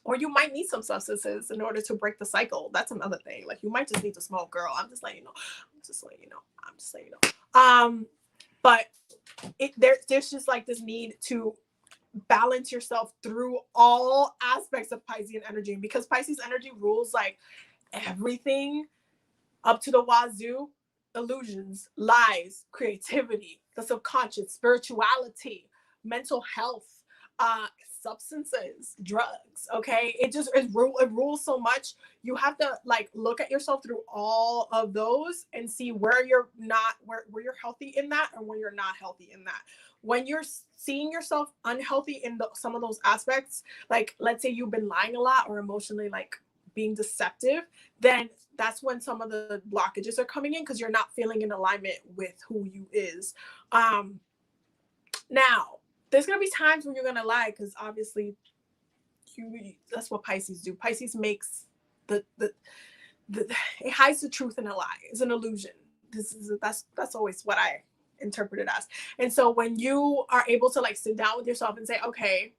or you might need some substances in order to break the cycle. That's another thing. Like, you might just need to smoke, girl. I'm just letting you know. But there's just like this need to balance yourself through all aspects of Piscean energy. And because Pisces energy rules like everything up to the wazoo, illusions, lies, creativity, the subconscious, spirituality, mental health, substances, drugs. Okay, it rules so much. You have to like look at yourself through all of those and see where you're not, where you're healthy in that, and where you're not healthy in that. When you're seeing yourself unhealthy in some of those aspects, like let's say you've been lying a lot or emotionally like being deceptive, then that's when some of the blockages are coming in, because you're not feeling in alignment with who you is. Now there's gonna be times when you're gonna lie, because obviously that's what Pisces do. Pisces makes the it hides the truth in a lie. It's an illusion. That's always what I interpret it as. And so when you are able to like sit down with yourself and say, okay,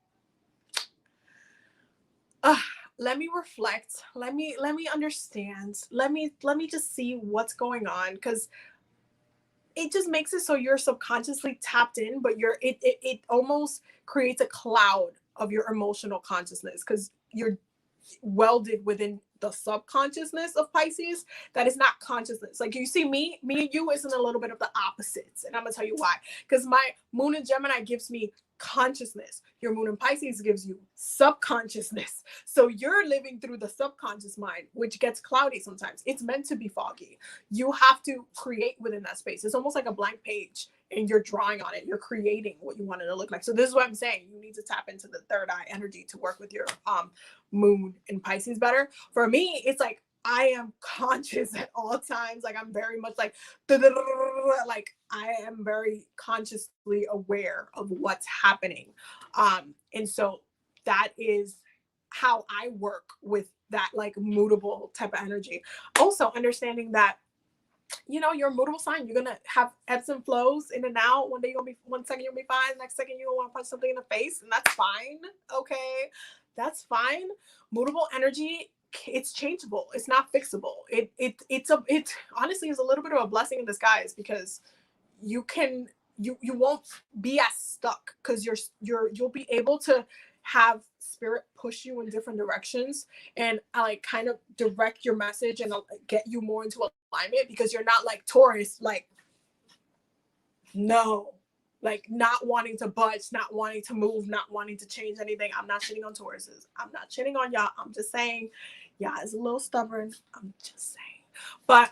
let me reflect, let me understand, let me just see what's going on, because it just makes it so you're subconsciously tapped in, but it almost creates a cloud of your emotional consciousness, because you're welded within the subconsciousness of Pisces that is not consciousness. Like, you see, me and you isn't a little bit of the opposites, and I'm gonna tell you why. Because my moon in Gemini gives me consciousness. Your moon in Pisces gives you subconsciousness. So you're living through the subconscious mind, which gets cloudy sometimes. It's meant to be foggy. You have to create within that space. It's almost like a blank page, and you're drawing on it. You're creating what you want it to look like. So this is what I'm saying. You need to tap into the third eye energy to work with your moon in Pisces better. For me, it's like I am conscious at all times. Like, I'm very much like I am very consciously aware of what's happening. And so that is how I work with that like moodable type of energy. Also understanding that, you know, you're a moodable sign. You're gonna have ebbs and flows in and out. One day you're gonna be, one second you're gonna be fine, next second you're gonna want to punch something in the face, and that's fine. Okay, that's fine. Moodable energy, it's changeable. It's not fixable. It honestly is a little bit of a blessing in disguise, because you won't be as stuck, because you'll be able to have spirit push you in different directions, and like kind of direct your message and get you more into alignment, because you're not like Taurus, like no, like not wanting to budge, not wanting to move, not wanting to change anything. I'm not shitting on Tauruses. I'm not shitting on y'all. I'm just saying, yeah, it's a little stubborn. I'm just saying, but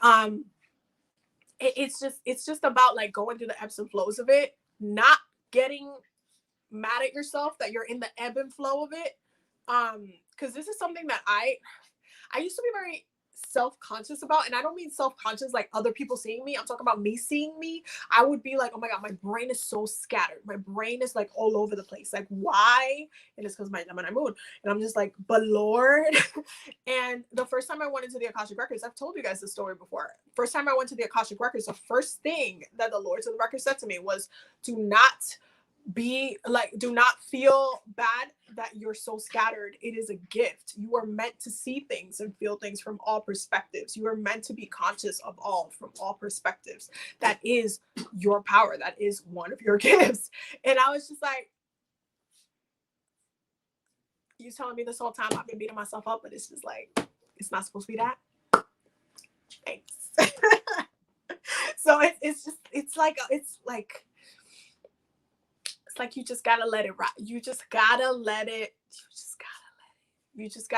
it's just about like going through the ebbs and flows of it, not getting mad at yourself that you're in the ebb and flow of it. Because this is something that I used to be very self-conscious about, and I don't mean self-conscious like other people seeing me. I'm talking about me seeing me. I would be like, oh my god, my brain is so scattered, my brain is like all over the place, like why? And it's because my Gemini moon, and I'm just like, but Lord. And the first time I went into the Akashic Records, I've told you guys this story before. First time I went to the Akashic Records, the first thing that the Lords of the Record said to me was, do not feel bad that you're so scattered. It is a gift. You are meant to see things and feel things from all perspectives. You are meant to be conscious of all from all perspectives. That is your power. That is one of your gifts. And I was just like, you telling me this whole time I've been beating myself up, but it's just like, it's not supposed to be that. Thanks. So it's like you just gotta let it rock. You just gotta let it be. You just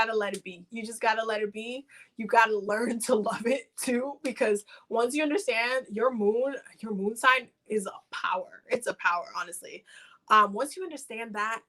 gotta let it be. You gotta learn to love it too, because once you understand your moon sign is a power. It's a power, honestly. Once you understand that,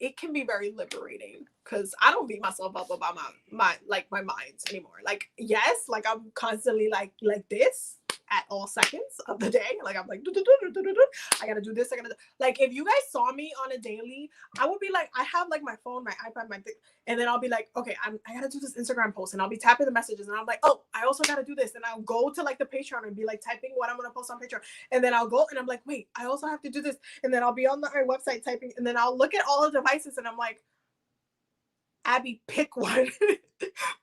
it can be very liberating, because I don't beat myself up about my minds anymore. Like, yes, like I'm constantly like this, at all seconds of the day. Like I'm like, I gotta do this. I gotta like if you guys saw me on a daily, I would be like, I have like my phone, my iPad, my thing, and then I'll be like, okay, I gotta do this Instagram post, and I'll be tapping the messages, and I'm like, oh, I also gotta do this, and I'll go to like the Patreon and be like typing what I'm gonna post on Patreon, and then I'll go and I'm like, wait, I also have to do this, and then I'll be on our website typing, and then I'll look at all the devices, and I'm like, Abby, pick one.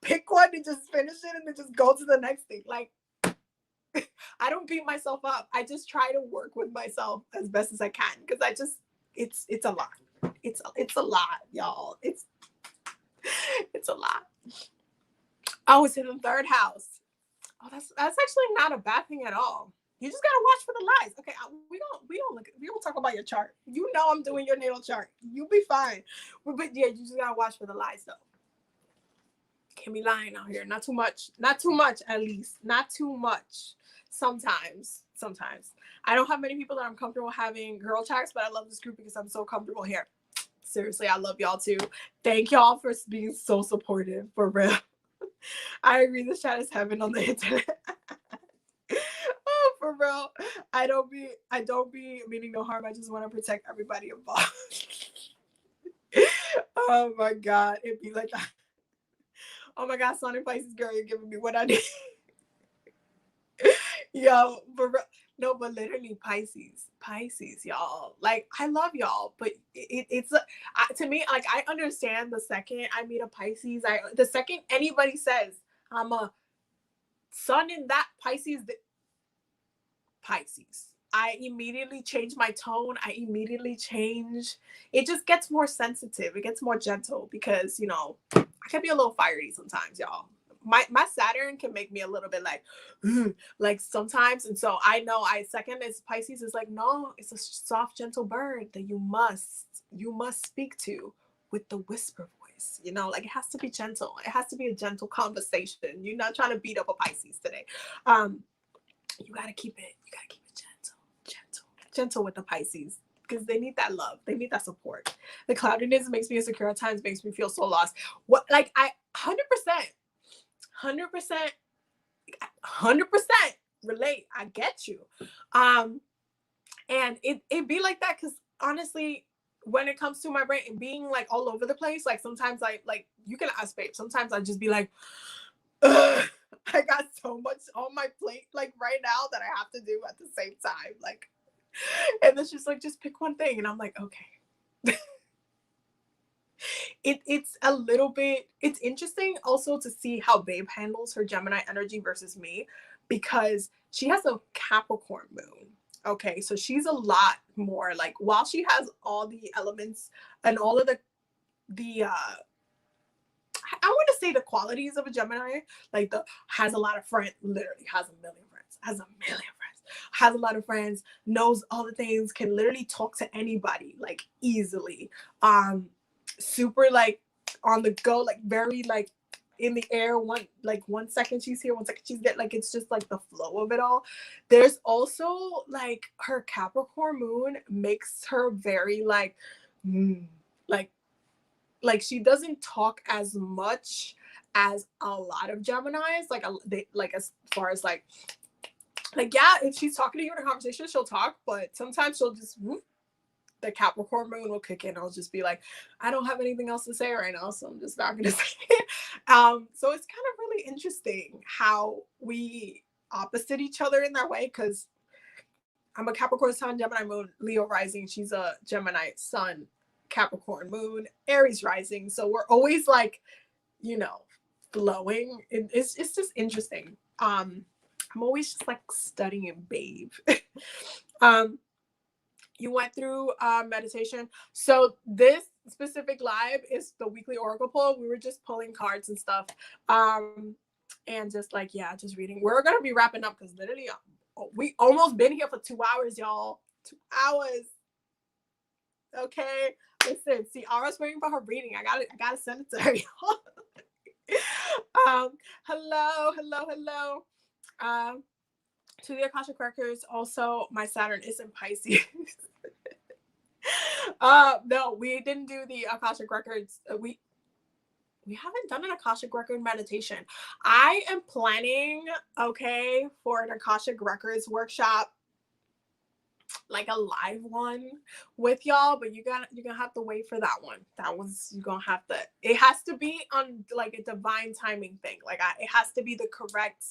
Pick one and just finish it and then just go to the next thing. Like, I don't beat myself up. I just try to work with myself as best as I can because I just, it's a lot. It's a lot, y'all. It's a lot. Oh, it's in the third house. Oh, that's actually not a bad thing at all. You just gotta watch for the lies. Okay, we don't talk about your chart. You know I'm doing your natal chart. You'll be fine. But yeah, you just gotta watch for the lies though. Can't be lying out here. Not too much. Not too much, at least. Not too much. Sometimes. I don't have many people that I'm comfortable having girl chats, but I love this group because I'm so comfortable here. Seriously, I love y'all too. Thank y'all for being so supportive, for real. I agree, this chat is heaven on the internet. Oh, for real. I don't be meaning no harm. I just want to protect everybody involved. Oh my God. It'd be like that. Oh my God, Sun and Pisces, girl, you're giving me what I need. Yo, for real. No, but literally Pisces, y'all. Like, I love y'all, but it's to me, like, I understand the second I meet a Pisces, the second anybody says I'm a Sun in that Pisces, I immediately change my tone. I immediately change. It just gets more sensitive. It gets more gentle because, you know, I can be a little fiery sometimes, y'all. My Saturn can make me a little bit like sometimes. And so I know second is Pisces is like, no, it's a soft, gentle bird that you must speak to with the whisper voice. You know, like it has to be gentle. It has to be a gentle conversation. You're not trying to beat up a Pisces today. You gotta keep it gentle with the Pisces because they need that love. They need that support. The cloudiness makes me insecure at times, makes me feel so lost. What, like, I 100% relate. I get you. And it be like that because honestly, when it comes to my brain being like all over the place, like sometimes like you can ask babe, sometimes I just be like, ugh, I got so much on my plate like right now that I have to do at the same time. Like, and then she's like, just pick one thing. And I'm like, okay. It's a little bit, it's interesting also to see how babe handles her Gemini energy versus me, because she has a Capricorn moon. Okay, so she's a lot more like, while she has all the elements and all of the I want to say the qualities of a Gemini, like has a lot of friends, literally has a million friends, has a lot of friends, knows all the things, can literally talk to anybody like easily. Super like on the go, like very like in the air. One second she's here, 1 second she's there. Like it's just like the flow of it all. There's also like her Capricorn moon makes her very like like she doesn't talk as much as a lot of Geminis. Like as far as like yeah, if she's talking to you in a conversation, she'll talk, but sometimes she'll just the Capricorn moon will kick in. I'll just be like, I don't have anything else to say right now, so I'm just not gonna say it. So it's kind of really interesting how we opposite each other in that way, because I'm a Capricorn sun, Gemini moon, Leo rising. She's a Gemini sun, Capricorn moon, Aries rising. So we're always like, you know, flowing. It's just interesting. I'm always just like studying babe. You went through meditation. So this specific live is the weekly oracle pull. We were just pulling cards and stuff. And just like, yeah, just reading. We're going to be wrapping up because literally we almost been here for 2 hours, y'all. 2 hours. Okay. Listen, see, Ara's waiting for her reading. I gotta send it to her, y'all. Hello. To the Akashic Records. Also, my Saturn is in Pisces. No, we didn't do the Akashic Records. we haven't done an Akashic Record meditation. I am planning, okay, for an Akashic Records workshop, like a live one with y'all, but you're gonna have to wait for that one. That one's you're gonna have to, it has to be on like a divine timing thing. Like it has to be the correct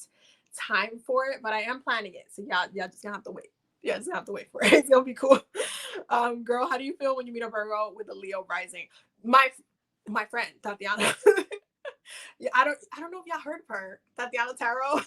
time for it, but I am planning it. So y'all just gonna have to wait. Yeah, just gonna have to wait for it. It's gonna be cool. Girl, how do you feel when you meet a Virgo with a Leo rising? My friend Tatiana. Yeah, I don't know if y'all heard of her. Tatiana Tarot.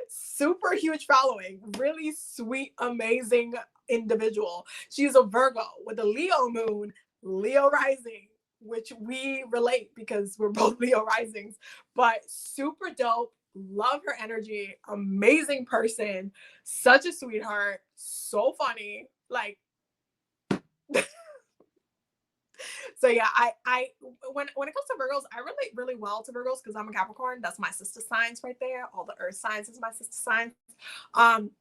Super huge following, really sweet, amazing individual. She's a Virgo with a Leo moon, Leo rising, which we relate because we're both Leo risings, but super dope. Love her energy, amazing person, such a sweetheart, so funny. Like, so yeah, I when it comes to Virgos, I relate really well to Virgos because I'm a Capricorn. That's my sister signs right there. All the earth signs is my sister signs. Um,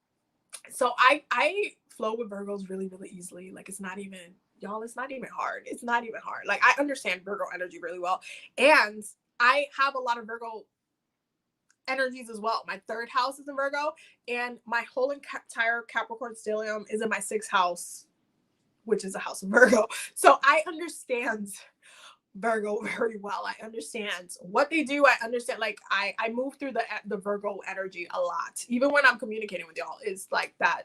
so I flow with Virgos really, really easily. Like it's not even, y'all, it's not even hard. It's not even hard. Like I understand Virgo energy really well. And I have a lot of Virgo energies as well. My third house is in Virgo, and my whole entire Capricorn stellium is in my sixth house, which is a house of Virgo. So I understand Virgo very well. I understand what they do. I understand, like I move through the Virgo energy a lot. Even when I'm communicating with y'all, is like that.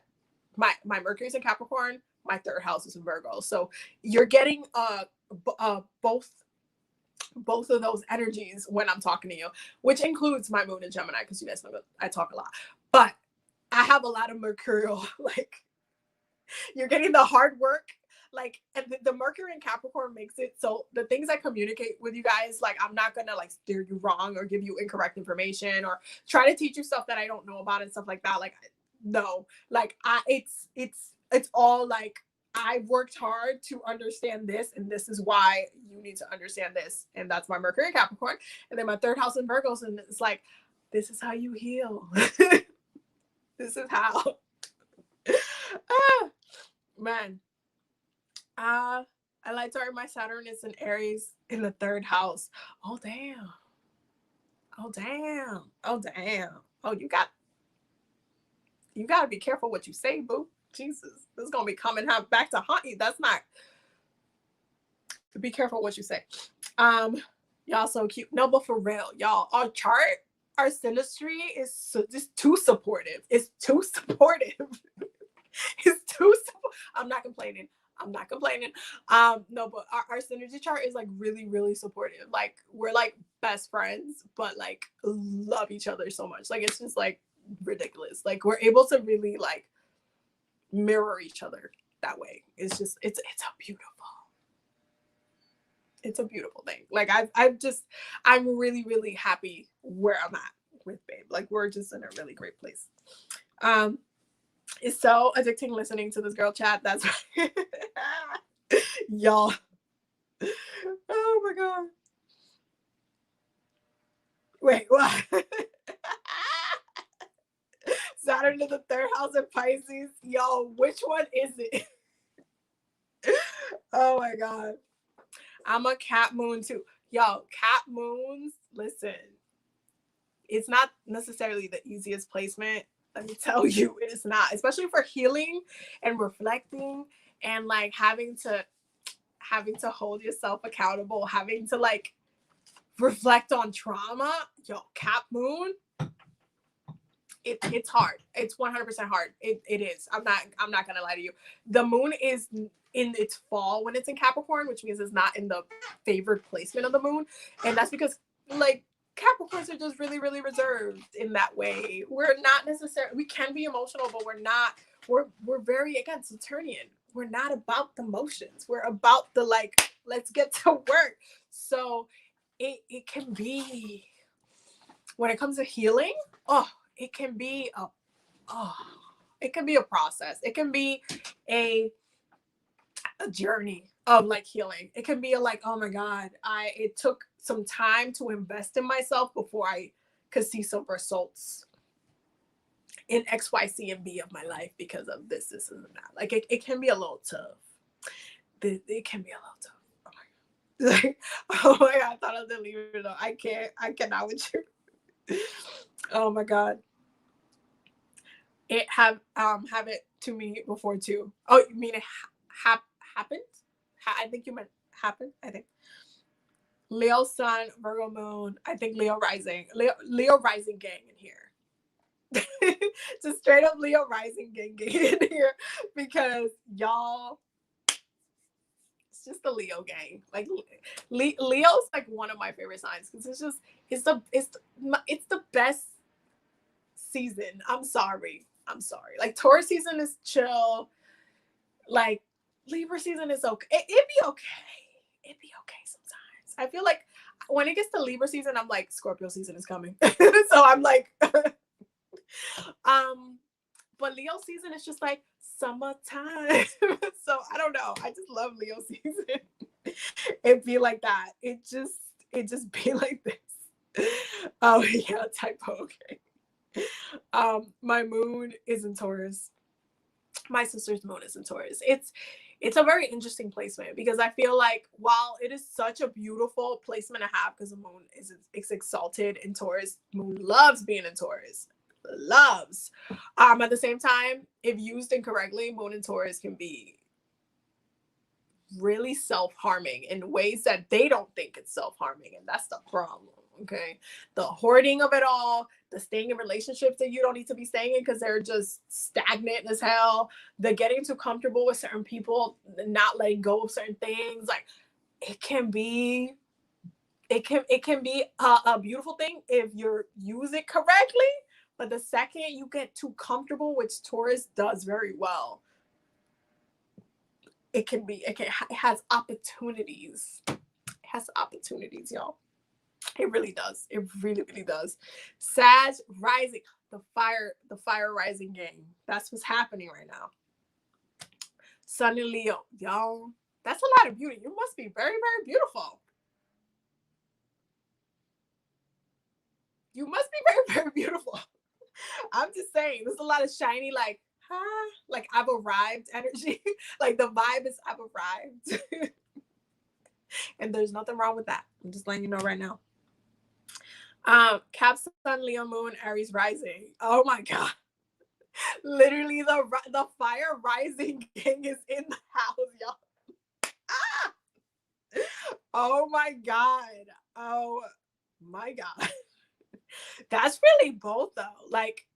My Mercury's in Capricorn, my third house is in Virgo. So you're getting both of those energies when I'm talking to you, which includes my moon in Gemini, because you guys know that I talk a lot. But I have a lot of Mercurial, like you're getting the hard work, like, and the Mercury in Capricorn makes it so the things I communicate with you guys, like I'm not gonna like steer you wrong or give you incorrect information or try to teach you stuff that I don't know about and stuff like that. Like no, like it's all like I've worked hard to understand this, and this is why you need to understand this. And that's my Mercury in Capricorn. And then my third house in Virgos, and it's like, this is how you heal. This is how. Ah, man. I like to write my Saturn is in Aries in the third house. Oh damn. Oh damn. Oh damn. Oh, you got to be careful what you say, boo. Jesus, this is gonna be coming back to haunt you. That's not. Be careful what you say. Y'all so cute. No, but for real, y'all, our chart, our synastry is just too supportive. It's too supportive. It's too. I'm not complaining. I'm not complaining. No, but our synergy chart is like really, really supportive. Like we're like best friends, but like love each other so much. Like it's just like ridiculous. Like we're able to really like mirror each other that way. It's just it's a beautiful thing. Like I'm really, really happy where I'm at with Babe. Like we're just in a really great place. It's so addicting listening to this girl chat. That's y'all. Oh my god. Wait, what? Saturn in the third house of Pisces. Yo, which one is it? Oh my god. I'm a cat moon too. Yo, cat moons, listen. It's not necessarily the easiest placement. Let me tell you, it is not, especially for healing and reflecting and like having to hold yourself accountable, having to like reflect on trauma. Yo, Cap Moon, it's hard. It's 100% hard. It is. I'm not gonna lie to you. The moon is in its fall when it's in Capricorn, which means it's not in the favored placement of the moon, and that's because like Capricorns are just really, really reserved in that way. We're not necessarily, we can be emotional, but we're not, we're very, again, Saturnian. We're not about the motions. We're about the like, let's get to work. So it can be, when it comes to healing, it can be it can be a process. It can be a journey of like healing. It can be like, oh my god, it took some time to invest in myself before I could see some results in X, Y, C, and B of my life because of this and that. Like it can be a little tough. It can be a little tough. Oh my god. Like, oh my God, I thought I was leaving it on. I cannot with you. Oh my God. It have it to me before too. Oh, you mean it happened? I think you meant happened. I think Leo Sun, Virgo Moon. I think Leo Rising. Leo Rising gang in here. Just straight up Leo Rising gang in here because y'all. It's just the Leo gang. Like Leo's like one of my favorite signs because it's the best season. I'm sorry. Like Taurus season is chill. Like Libra season is okay. It'd be okay. It'd be okay sometimes. I feel like when it gets to Libra season, I'm like Scorpio season is coming. So I'm like, but Leo season is just like summertime. So I don't know. I just love Leo season. It'd be like that. It just be like this. Oh yeah, typo. Okay. My moon is in Taurus. My sister's moon is in Taurus. It's a very interesting placement because I feel like while it is such a beautiful placement to have because the moon is exalted in Taurus, moon loves being in Taurus. Loves. At the same time, if used incorrectly, moon in Taurus can be really self-harming in ways that they don't think it's self-harming, and that's the problem. Okay, the hoarding of it all, the staying in relationships that you don't need to be staying in because they're just stagnant as hell, the getting too comfortable with certain people, not letting go of certain things. Like it can be a beautiful thing if you use it correctly, but the second you get too comfortable, which Taurus does very well, it has opportunities. It has opportunities, y'all. It really does. It really, really does. Sag rising, the fire rising gang. That's what's happening right now. Sun and Leo, y'all. That's a lot of beauty. You must be very, very beautiful. You must be very, very beautiful. I'm just saying, there's a lot of shiny, like, like I've arrived energy. Like the vibe is I've arrived. And there's nothing wrong with that. I'm just letting you know right now. Cap Sun, Leo Moon, Aries rising. Oh my God. Literally the fire rising gang is in the house, y'all. Ah! Oh my God. Oh my God. That's really bold though. Like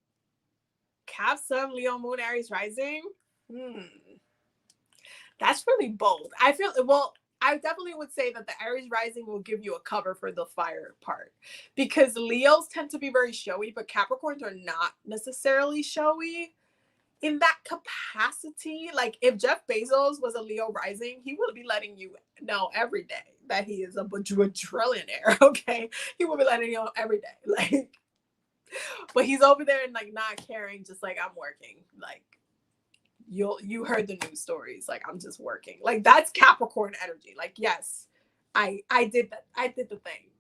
Cap Sun, Leo Moon, Aries rising. That's really bold. I feel well. I definitely would say that the Aries rising will give you a cover for the fire part because Leos tend to be very showy, but Capricorns are not necessarily showy in that capacity. Like if Jeff Bezos was a Leo rising, he would be letting you know every day that he is a trillionaire. Okay, he would be letting you know every day. Like, but he's over there and like not caring, just like I'm working. Like you heard the news stories, like I'm just working. Like that's Capricorn energy. Like yes, I did that. I did the thing.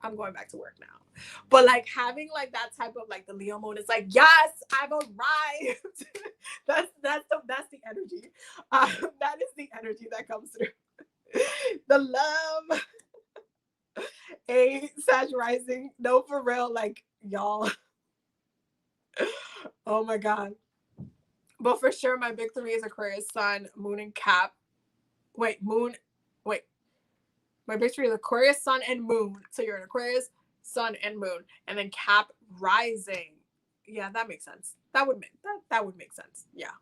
I'm going back to work now. But like having like that type of like the Leo moon is like, yes, I've arrived. that's the energy. That is the energy that comes through. The love. A Sag rising. No, for real, like y'all. Oh my God. But for sure, my big three is Aquarius, Sun, Moon, and Cap. Wait, Moon. Wait. My big three is Aquarius, Sun, and Moon. So you're an Aquarius, Sun, and Moon. And then Cap rising. Yeah, that makes sense. That would make sense. Yeah.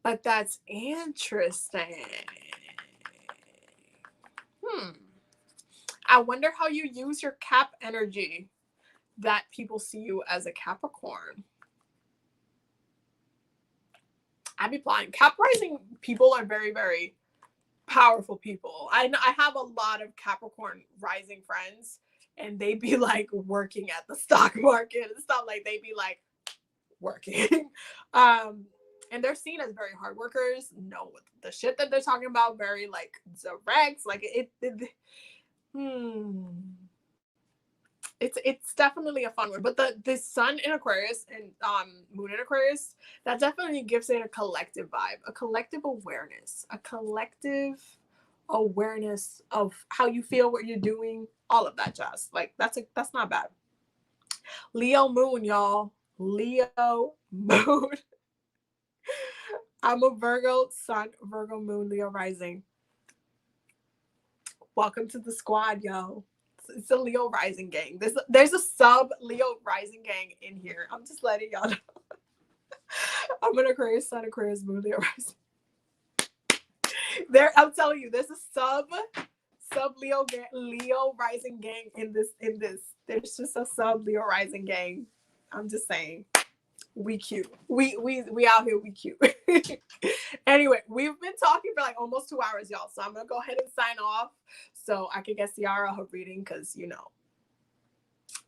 But that's interesting. I wonder how you use your Cap energy that people see you as a Capricorn. I'd be flying. Cap rising people are very, very powerful people. I have a lot of Capricorn rising friends, and they be like working at the stock market and stuff. Like they be like working, and they're seen as very hard workers. Know the shit that they're talking about. Very like direct. Like It's definitely a fun one, but the Sun in Aquarius and Moon in Aquarius, that definitely gives it a collective vibe, a collective awareness, a collective awareness of how you feel, what you're doing, all of that jazz. Like that's not bad. Leo moon, y'all. Leo moon. I'm a Virgo sun, Virgo moon, Leo rising. Welcome to the squad, yo. It's a Leo rising gang. There's a sub Leo rising gang in here. I'm just letting y'all know. I'm an Aquarius sun, Aquarius moon, Leo rising. I'm telling you, there's a sub Leo rising gang in this. There's just a sub Leo rising gang. I'm just saying. We cute. We out here, we cute. Anyway, we've been talking for like almost 2 hours, y'all. So I'm gonna go ahead and sign off so I can get Ciara her reading, because you know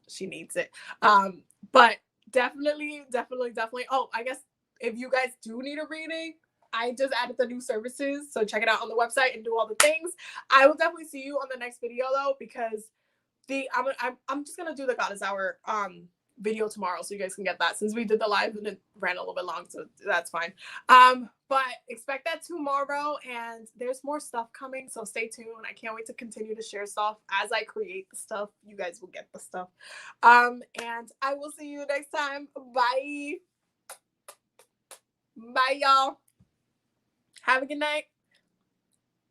she needs it. But definitely. Oh, I guess if you guys do need a reading, I just added the new services, so check it out on the website and do all the things. I will definitely see you on the next video though, because I'm just gonna do the Goddess Hour video tomorrow, so you guys can get that, since we did the live and it ran a little bit long, so that's fine. But expect that tomorrow, and there's more stuff coming, so stay tuned. I can't wait to continue to share stuff. As I create the stuff, you guys will get the stuff. And I will see you next time. Bye y'all. Have a good night.